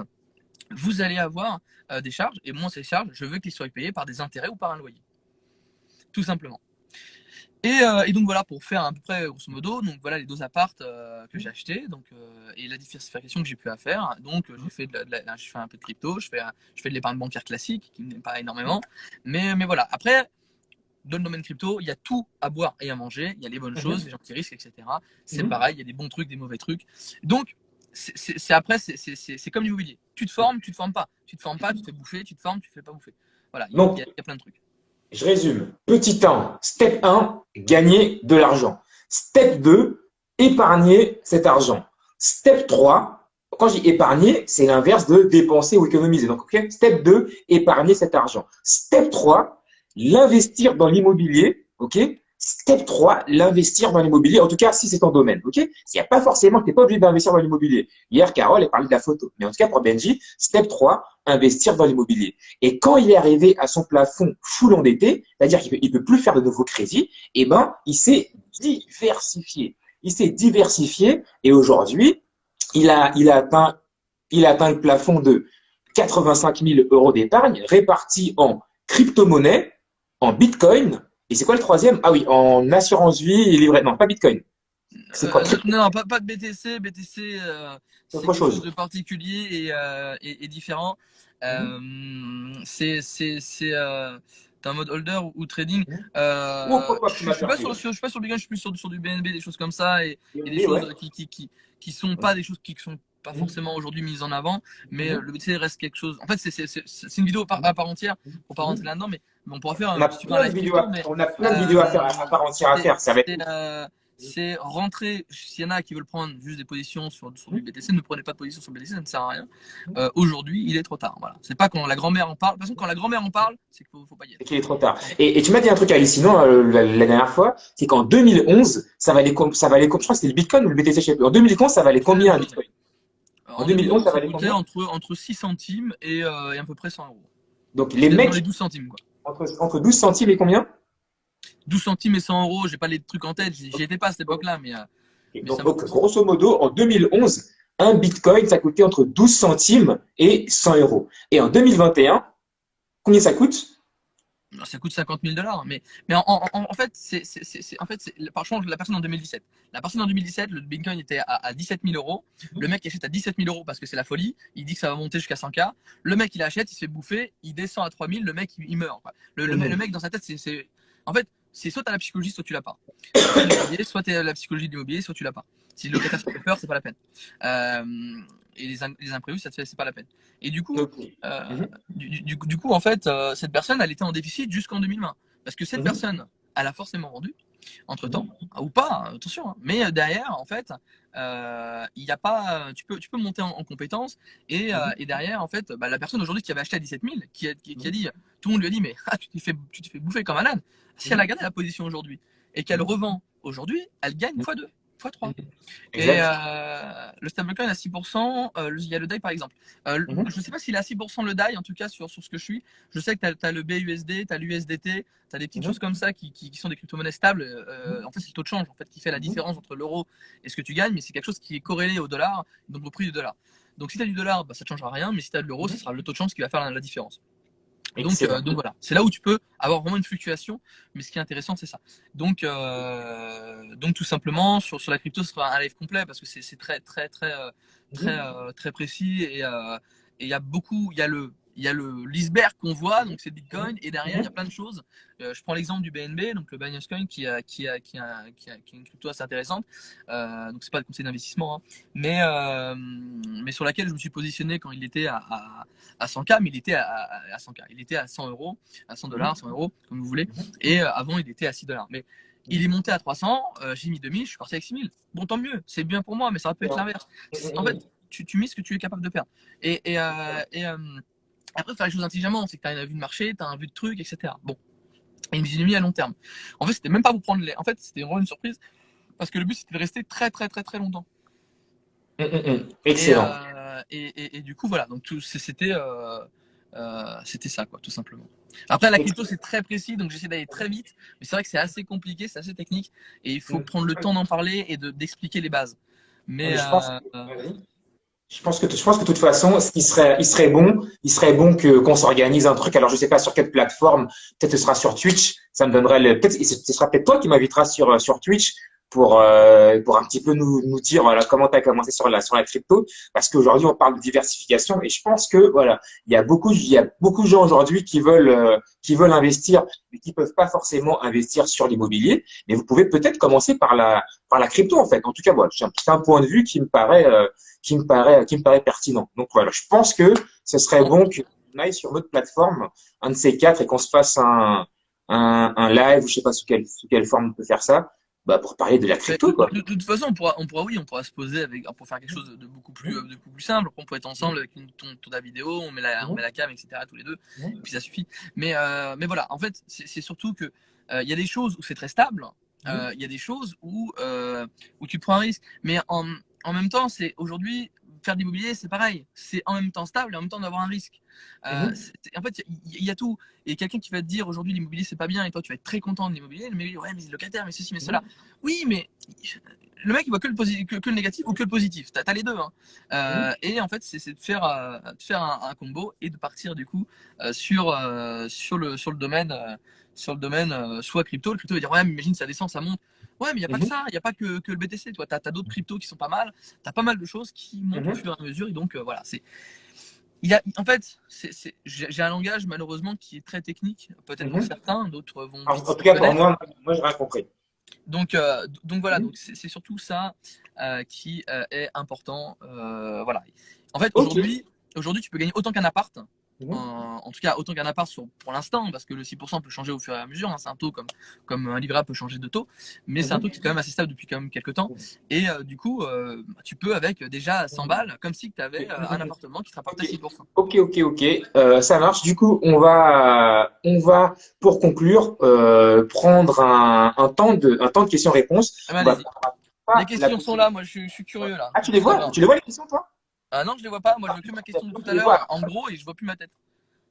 vous allez avoir des charges, et moi, ces charges, je veux qu'ils soient payés par des intérêts ou par un loyer. Tout simplement. Et donc voilà, pour faire à peu près grosso modo, donc voilà les deux appartes que j'ai achetés, donc et la diversification que j'ai pu à faire. Donc j'ai fait je fais un peu de crypto, je fais de l'épargne bancaire classique qui n'est pas énormément, mais voilà. Après, dans le domaine crypto, il y a tout à boire et à manger. Il y a les bonnes choses, Mhm. les gens qui risquent, etc. C'est Mhm. pareil, il y a des bons trucs, des mauvais trucs. Donc, après, c'est comme l'immobilier. Tu te formes pas. Tu te formes pas, tu te fais bouffer, tu te formes, tu te fais pas bouffer. Voilà, donc Donc, il y a plein de trucs. je résume. Petit 1, step 1, gagner de l'argent. Step 2, épargner cet argent. Step 3, quand j'ai épargné, c'est l'inverse de dépenser ou économiser. Donc, ok, step 2, épargner cet argent. Step 3, l'investir dans l'immobilier. Ok. Step 3, l'investir dans l'immobilier. En tout cas, si c'est ton domaine. Ok. Il n'y a pas forcément, tu n'es pas obligé d'investir dans l'immobilier. Hier, Carole, elle parlait de la photo. Mais en tout cas, pour Benji, step 3, investir dans l'immobilier. Et quand il est arrivé à son plafond full endetté, c'est-à-dire qu'il ne peut plus faire de nouveaux crédits, eh ben, il s'est diversifié. Il s'est diversifié et aujourd'hui, il a atteint le plafond de 85 000 euros d'épargne répartis en crypto-monnaie, en bitcoin, et c'est quoi le troisième? Ah oui, en assurance vie et livret. Non, pas bitcoin. C'est quoi? Non, pas de BTC. BTC, C'est c'est autre quelque chose chose. de particulier et différent. Mhm. C'est t'es en mode holder ou trading. Tu Je m'as suis pas perdu. sur, je suis pas sur Bitcoin, je suis plus sur du BNB, des choses comme ça et des BNB, ouais. choses qui sont pas des choses qui sont pas Mhm. forcément aujourd'hui mises en avant, mais Mhm. le BTC reste quelque chose. En fait, c'est une vidéo à part entière pour pas rentrer Mhm. là-dedans, mais on pourra faire, On a si tu veux, un plein de live vidéos crypto, mais on a plein de vidéos à faire, euh, à part entière à c'est faire. Ça va être c'est, cool. euh, c'est rentrer, s'il y en a qui veulent prendre juste des positions sur du BTC, ne prenez pas de position sur le BTC, ça ne sert à rien. Aujourd'hui, il est trop tard. Voilà. C'est pas quand la grand-mère en parle. De toute façon, quand la grand-mère en parle, c'est qu'il faut pas y C'est être. qu'il est trop tard. Et tu m'as dit un truc hallucinant la dernière fois, c'est qu'en 2011, je crois que c'était le Bitcoin ou le BTC, je sais plus. En 2011, ça valait C'est la même combien un chose. Bitcoin? En En 2011, 2011, ça ça valait coûtait combien? entre 6 centimes et à peu près 100 euros. Donc les C'était dans les mecs, 12 centimes, quoi. entre 12 centimes et combien? 12 centimes et 100 euros, j'ai pas les trucs en tête, j'y étais pas à cette époque-là, mais c'est Donc, un peu comme ça. grosso modo, en 2011, un Bitcoin, ça coûtait entre 12 centimes et 100 euros. Et en 2021, combien ça coûte? Ça coûte 50 000 dollars. Mais en fait, par contre, la personne en 2017. La personne en 2017, le Bitcoin était à 17 000 euros. Le mec achète à 17 000 euros parce que c'est la folie. Il dit que ça va monter jusqu'à 100K. Le mec, il achète, il se fait bouffer, il descend à 3 000, le mec, il meurt. Quoi. Le Mhm. mec, dans sa tête, en fait, c'est soit tu as la psychologie, soit tu l'as pas. Si tu as l'immobilier, soit tu as la psychologie de l'immobilier, soit tu l'as pas. Si le locataire te fait peur, c'est pas la peine. Et les imprévus, c'est pas la peine. Et du coup, Ok. euh, Mhm. du coup, en fait, cette personne, elle était en déficit jusqu'en 2020. Parce que cette Mhm. personne, elle a forcément vendu, entre-temps, Mhm. ou pas, attention. Hein. Mais derrière, en fait, il y a pas, tu peux monter en compétences. Et derrière, en fait, bah, la personne aujourd'hui qui avait acheté à 17 000, qui a dit, tout le monde lui a dit, mais ah, tu t'es fait bouffer comme un âne. Si elle a Mhm. gardé la position aujourd'hui et qu'elle revend aujourd'hui, elle gagne x2. x3. Et Exact. le stablecoin à 6%, il y a le DAI par exemple. Mhm. Je ne sais pas s'il est à 6% le DAI, en tout cas sur ce que je suis. Je sais que tu as le BUSD, tu as l'USDT, tu as des petites Mhm. choses comme ça qui sont des crypto-monnaies stables. En fait, c'est le taux de change en fait, qui fait la Mhm. différence entre l'euro et ce que tu gagnes, mais c'est quelque chose qui est corrélé au dollar, donc au prix du dollar. Donc si tu as du dollar, bah, ça ne changera rien, mais si tu as de l'euro, ce sera le taux de change qui va faire la différence. Excellent. Donc voilà, c'est là où tu peux avoir vraiment une fluctuation, mais ce qui est intéressant, c'est ça. Donc tout simplement, sur la crypto, ce sera un live complet parce que c'est Mhm. très précis et il y a beaucoup, il y a l'iceberg qu'on voit, donc c'est Bitcoin, et derrière, il y a Mhm. plein de choses. Je prends l'exemple du BNB, donc le Binance Coin, qui est une crypto assez intéressante. Donc c'est pas de conseil d'investissement, hein, mais sur laquelle je me suis positionné quand il était à 100K, mais il était à 100K. Il était à 100 euros, à 100 dollars, 100 euros, comme vous voulez. Et avant, il était à 6 dollars. Mais il est monté à 300, j'ai mis 2000, je suis parti avec 6000. Bon, tant mieux, c'est bien pour moi, mais ça aurait pu être l'inverse. En fait, tu mises ce que tu es capable de perdre. Et après, faire les choses intelligemment, c'est que tu as une vue de marché, tu as un vue de truc, etc. Bon, et une vision à long terme. En fait, c'était même pas pour prendre les. En fait, c'était vraiment une surprise parce que le but c'était de rester très longtemps. Et, Excellent. et du coup, voilà, donc c'était ça, quoi, tout simplement. Après, la crypto, c'est très précis, donc j'essaie d'aller très vite, mais c'est vrai que c'est assez compliqué, c'est assez technique, et il faut prendre le temps d'en parler et d'expliquer les bases. Mais Je pense, vas-y. Je pense que de toute façon, il serait bon que qu'on s'organise un truc. Alors, je sais pas sur quelle plateforme. Peut-être ce sera sur Twitch. Ça me donnerait peut-être, ce sera peut-être toi qui m'inviteras sur Twitch pour un petit peu nous dire voilà, comment tu as commencé sur la crypto. Parce qu'aujourd'hui, on parle de diversification et je pense que voilà, il y a beaucoup de gens aujourd'hui qui veulent investir, mais qui peuvent pas forcément investir sur l'immobilier. Mais vous pouvez peut-être commencer par la crypto, en fait. En tout cas, voilà, c'est un point de vue qui me paraît pertinent. Donc voilà, je pense que ce serait bon, bon qu'on aille sur notre plateforme, un de ces quatre, et qu'on se fasse un live, ou je sais pas sous quelle forme on peut faire ça, bah, pour parler de la mais crypto, quoi. de toute façon, oui, on pourra se poser pour faire quelque chose de beaucoup plus simple. On pourrait être ensemble avec ta vidéo, on met la cam, etc. tous les deux, et puis ça suffit. Mais voilà, en fait, c'est surtout que il y a des choses où c'est très stable, il y a des choses où tu prends un risque. Mais en même temps, c'est aujourd'hui faire de l'immobilier, c'est pareil. C'est en même temps stable et en même temps d'avoir un risque. En fait, il y a tout. Et quelqu'un qui va te dire aujourd'hui l'immobilier c'est pas bien et toi tu vas être très content de l'immobilier, mais ouais, mais c'est locataire, mais ceci, mais cela. Oui, mais le mec il voit que le négatif ou que le positif. T'as les deux. Hein. Et en fait, c'est de faire un combo et de partir du coup sur le domaine soit crypto. Le crypto va dire ouais, mais imagine ça descend, ça monte. Ouais, mais il n'y a pas que ça, il n'y a pas que le BTC. Tu as d'autres cryptos qui sont pas mal, tu as pas mal de choses qui montent au fur et à mesure. Et donc voilà, en fait, j'ai un langage malheureusement qui est très technique, peut-être pour certains, d'autres vont En vite tout cas, pour connaître. moi, j'ai rien compris. Donc voilà, donc c'est surtout ça qui est important. Voilà. En fait, Ok. aujourd'hui, tu peux gagner autant qu'un appart. En tout cas, autant qu'un appart pour l'instant, parce que le 6% peut changer au fur et à mesure. Hein, c'est un taux comme un livret A peut changer de taux, mais c'est un taux qui est quand même assez stable depuis quand même quelques temps. Et du coup, tu peux avec déjà 100 balles, comme si tu avais un appartement qui te rapportait Ok, 6%. ok. Ça marche. Du coup, on va pour conclure, prendre un temps de questions-réponses. Ah ben, On va allez-y. prendre Les pas la questions sont possibilité. là, moi je suis curieux là, Ah, je tu veux les tout vois? savoir. Tu les vois les questions, toi? Ah non, je les vois pas, moi je vois que ma question de tout Tu à les vois. l'heure en gros et je vois plus ma tête.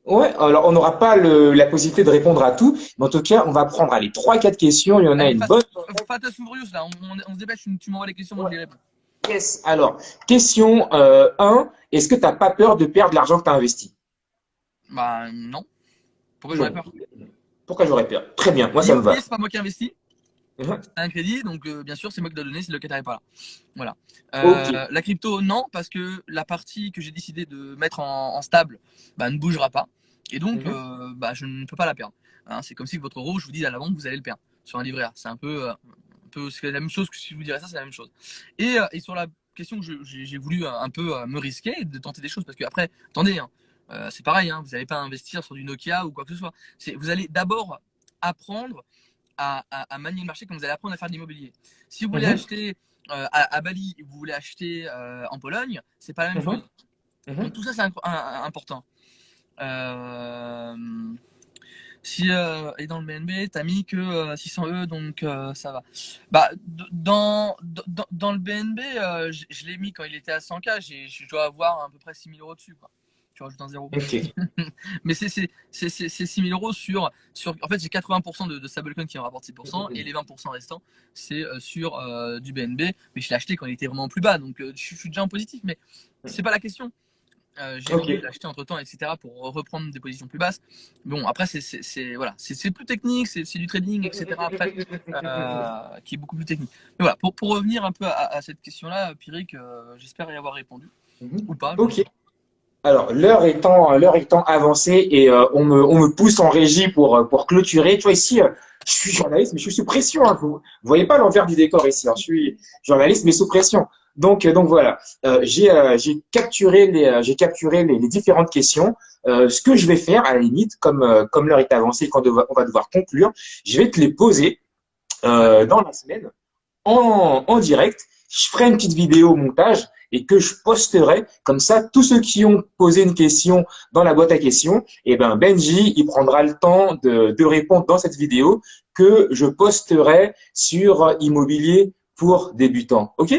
Ouais, alors on n'aura pas la possibilité de répondre à tout, mais en tout cas, on va prendre allez, 3-4 questions. Il y en a Allez, une bonne. Fast and Furious là, on se dépêche, tu m'envoies les questions, moi je Ouais. les réponds. Yes. Alors, question 1, est-ce que tu n'as pas peur de perdre l'argent que tu as investi? Bah non, pourquoi j'aurais Non. peur? Pourquoi j'aurais peur? Très bien, moi ça me va. L'immobilier, c'est pas moi qui investis, Mhm. c'est un crédit, donc bien sûr c'est moi qui dois donner si le locataire n'est pas là. Voilà. Ok. La crypto, non, parce que la partie que j'ai décidé de mettre en stable bah, ne bougera pas. Et donc bah, je ne peux pas la perdre. Hein, c'est comme si votre euro, je vous dis à la banque, vous allez le perdre sur un livret A. C'est un peu c'est la même chose que si je vous dirais ça, c'est la même chose. Et sur la question que j'ai voulu un peu me risquer, de tenter des choses, parce que après, attendez, hein, c'est pareil, hein, vous n'allez pas investir sur du Nokia ou quoi que ce soit. Vous allez d'abord apprendre à manier le marché comme vous allez apprendre à faire de l'immobilier. Si vous voulez Mhm. acheter à Bali, vous voulez acheter en Pologne, c'est pas la même Mhm. chose. Donc Mhm. tout ça c'est important. Euh, Si et dans le BNB, t'as mis que 600 E, donc ça va. Bah, dans le BNB, je l'ai mis quand il était à 100K, je dois avoir à peu près 6 000 euros dessus, quoi. Tu rajoutes un zéro. Ok. Mais c'est 6 000 euros en fait, j'ai 80% de stablecoin qui me rapporte 6%, et les 20% restants, c'est sur du BNB. Mais je l'ai acheté quand il était vraiment plus bas, donc je suis déjà en positif, mais c'est pas la question. J'ai Ok. vendu, l'acheter entre temps, etc. pour reprendre des positions plus basses. Bon, après, voilà, c'est plus technique, c'est du trading, etc. Après, qui est beaucoup plus technique. Mais voilà, pour revenir un peu à cette question-là, Pierrick, j'espère y avoir répondu. Mhm. Ou pas, je ne Ok. sais pas. Alors, l'heure étant avancée et on me pousse en régie pour clôturer. Tu vois, ici, je suis journaliste, mais je suis sous pression. Hein. Vous voyez pas l'envers du décor ici. Hein. Je suis journaliste, mais sous pression. Donc voilà. J'ai capturé les différentes questions. Ce que je vais faire, à la limite, comme l'heure est avancée, quand on va devoir conclure, je vais te les poser Ouais. dans la semaine en direct. Je ferai une petite vidéo au montage et que je posterai. Comme ça, tous ceux qui ont posé une question dans la boîte à questions, eh ben Benji, il prendra le temps de répondre dans cette vidéo que je posterai sur Immobilier pour débutants. OK?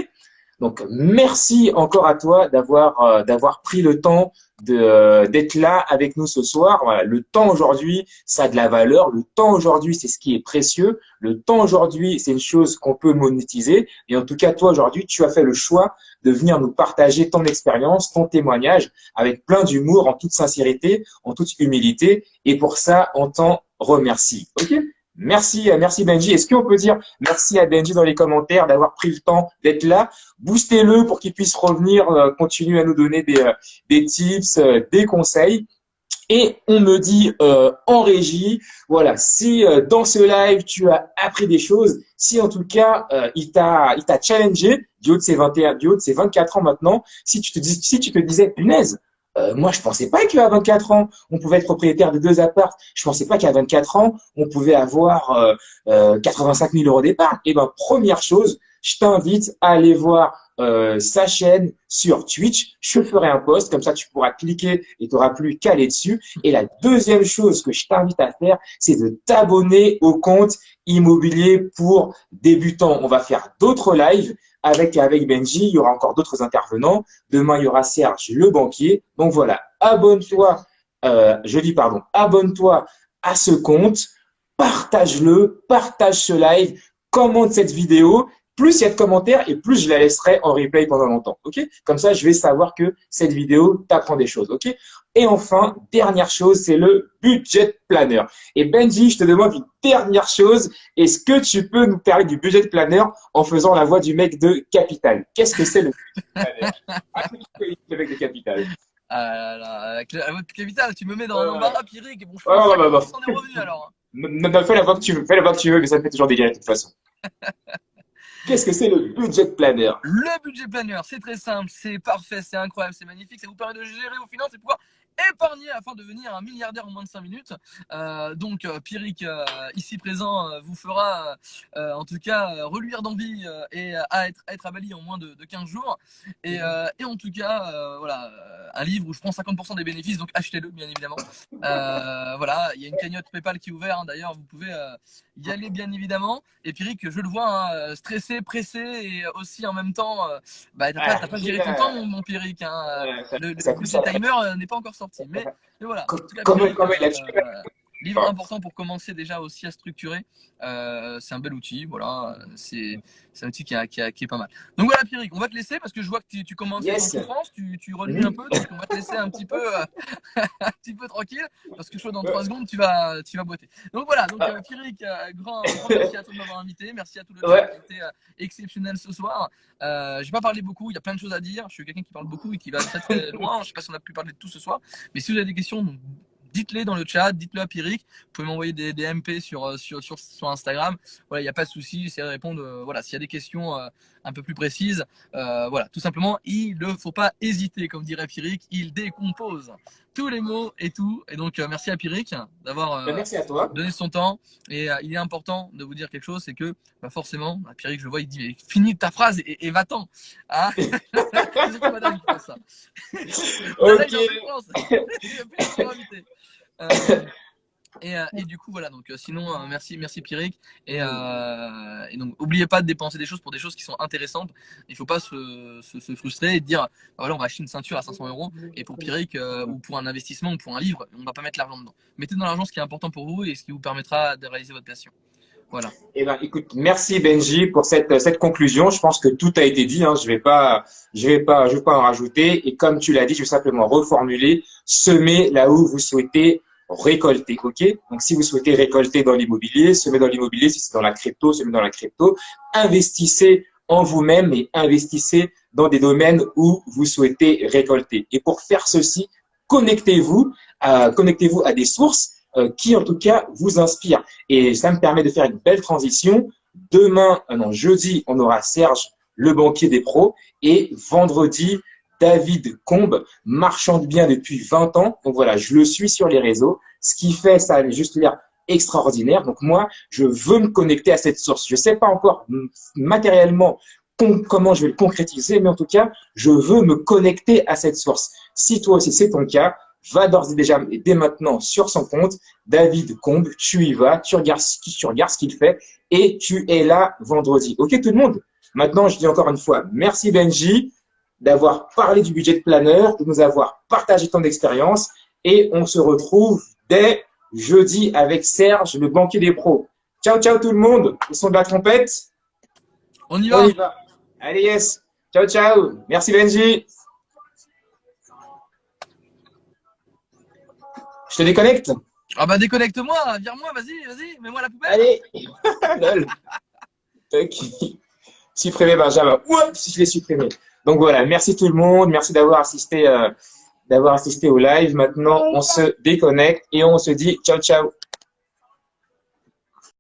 Donc, merci encore à toi d'avoir pris le temps d'être là avec nous ce soir. Voilà, le temps aujourd'hui, ça a de la valeur. Le temps aujourd'hui, c'est ce qui est précieux. Le temps aujourd'hui, c'est une chose qu'on peut monétiser. Et en tout cas, toi aujourd'hui, tu as fait le choix de venir nous partager ton expérience, ton témoignage, avec plein d'humour, en toute sincérité, en toute humilité. Et pour ça, on t'en remercie. OK? Merci Benji. Est-ce qu'on peut dire merci à Benji dans les commentaires d'avoir pris le temps d'être là? Boostez-le pour qu'il puisse revenir, continuer à nous donner des tips, des conseils. Et on me dit en régie, voilà, si dans ce live tu as appris des choses, si en tout cas il t'a challengé du haut de ses 21, du haut de ses 24 ans maintenant, si tu te disais punaise, moi je pensais pas qu'à 24 ans on pouvait être propriétaire de 2 apparts, je pensais pas qu'à 24 ans on pouvait avoir 85 000 euros d'épargne. Et ben première chose, je t'invite à aller voir sa chaîne sur Twitch. Je ferai un post, comme ça tu pourras cliquer et tu n'auras plus qu'à aller dessus. Et la deuxième chose que je t'invite à faire, c'est de t'abonner au compte Immobilier pour débutants. On va faire d'autres lives avec Benji. Il y aura encore d'autres intervenants. Demain, il y aura Serge, le banquier. Donc voilà, abonne-toi. Abonne-toi à ce compte. Partage-le, partage ce live, commente cette vidéo. Plus il y a de commentaires et plus je la laisserai en replay pendant longtemps. Ok? Comme ça, je vais savoir que cette vidéo t'apprend des choses. Ok? Et enfin, dernière chose, c'est le budget planner. Et Benji, je te demande une dernière chose. Est-ce que tu peux nous parler du budget planner en faisant la voix du mec de Capital? Qu'est-ce que c'est le budget planner? À quoi tu peux le mec de Capital? Ah là là, avec la voix de Capital, tu me mets dans un embarras, Pierrick, et bon, je Ouais, pense ouais, ouais, ouais. 50% des revenus alors. Fais la voix que tu veux, fais la voix que tu veux, mais ça me fait toujours dégager de toute façon. Qu'est-ce que c'est le budget planner? Le budget planner, c'est très simple, c'est parfait, c'est incroyable, c'est magnifique. Ça vous permet de gérer vos finances et pouvoir épargner afin de devenir un milliardaire en moins de 5 minutes. Donc, Pierrick, ici présent, vous fera en tout cas reluire d'envie et à être à Bali en moins de 15 jours. Et en tout cas, voilà, un livre où je prends 50% des bénéfices, donc achetez-le, bien évidemment. Voilà, il y a une cagnotte PayPal qui est ouverte, hein, d'ailleurs, vous pouvez y aller, bien évidemment. Et Pierrick, je le vois, hein, stressé, pressé, et aussi en même temps, bah, t'as pas géré ton temps, mon Pierrick. Hein. Le budget timer n'est pas encore sorti. Mais voilà, en tout cas, Pierrick, livre important pour commencer déjà aussi à structurer. C'est un bel outil, voilà. C'est un outil qui est pas mal. Donc voilà, Pierrick, on va te laisser parce que je vois que tu commences à être en souffrance, tu reluis un peu, donc on va te laisser un petit peu, un petit peu tranquille parce que je vois dans 3 secondes tu vas boiter. Donc voilà, donc Pierrick, grand merci à toi de m'avoir invité, merci à tout le chat qui a été exceptionnel ce soir. J'ai pas parlé beaucoup, il y a plein de choses à dire. Je suis quelqu'un qui parle beaucoup et qui va très très loin. Je sais pas si on a pu parler de tout ce soir, mais si vous avez des questions, dites-les dans le chat, dites-le à Pierrick. Vous pouvez m'envoyer des MP sur Instagram. Voilà, il n'y a pas de souci, j'essaie de répondre. Voilà, s'il y a des questions un peu plus précises, voilà, tout simplement, il ne faut pas hésiter, comme dirait Pierrick, il décompose tous les mots et tout. Et donc, merci à Pierrick d'avoir Merci à toi. donné son temps. Et il est important de vous dire quelque chose, c'est que forcément, Pierrick, je le vois, il dit finis ta phrase et va-t'en. Hein. C'est pas madame qui fait ça. Ok. Et du coup, voilà. Donc, sinon, merci Pierrick. Et donc, n'oubliez pas de dépenser des choses pour des choses qui sont intéressantes. Il faut pas se frustrer et dire, bah voilà, on va acheter une ceinture à 500 euros. Et pour Pierrick, ou pour un investissement, ou pour un livre, on va pas mettre l'argent dedans. Mettez dans l'argent ce qui est important pour vous et ce qui vous permettra de réaliser votre passion. Voilà. Eh ben, écoute, merci Benji pour cette conclusion. Je pense que tout a été dit, hein. Je vais pas en rajouter. Et comme tu l'as dit, je vais simplement reformuler, semer là où vous souhaitez récolter. OK? Donc, si vous souhaitez récolter dans l'immobilier, semer dans l'immobilier. Si c'est dans la crypto, semez dans la crypto. Investissez en vous-même et investissez dans des domaines où vous souhaitez récolter. Et pour faire ceci, connectez-vous à des sources qui, en tout cas, vous inspirent. Et ça me permet de faire une belle transition. Demain, non, jeudi, on aura Serge, le banquier des pros. Et vendredi, David Combe, marchand de biens depuis 20 ans. Donc voilà, je le suis sur les réseaux. Ce qui fait, ça a juste l'air extraordinaire. Donc moi, je veux me connecter à cette source. Je ne sais pas encore matériellement comment je vais le concrétiser, mais en tout cas, je veux me connecter à cette source. Si toi aussi c'est ton cas, va d'ores et déjà, dès maintenant, sur son compte, David Combe, tu y vas, tu regardes ce qu'il fait et tu es là vendredi. OK, tout le monde? Maintenant, je dis encore une fois, merci Benji d'avoir parlé du budget de planeur, de nous avoir partagé ton expérience et on se retrouve dès jeudi avec Serge, le banquier des pros. Ciao, ciao tout le monde. Au son de la trompette. On y va. On y va. Allez, yes. Ciao, ciao. Merci Benji. Je te déconnecte? Ah bah déconnecte-moi, vire-moi, vas-y, mets-moi la poubelle. Allez. Lol. Supprimer Benjamin. Oups, si je l'ai supprimé. Donc voilà, merci tout le monde. Merci d'avoir assisté au live. Maintenant, on se déconnecte et on se dit ciao, ciao.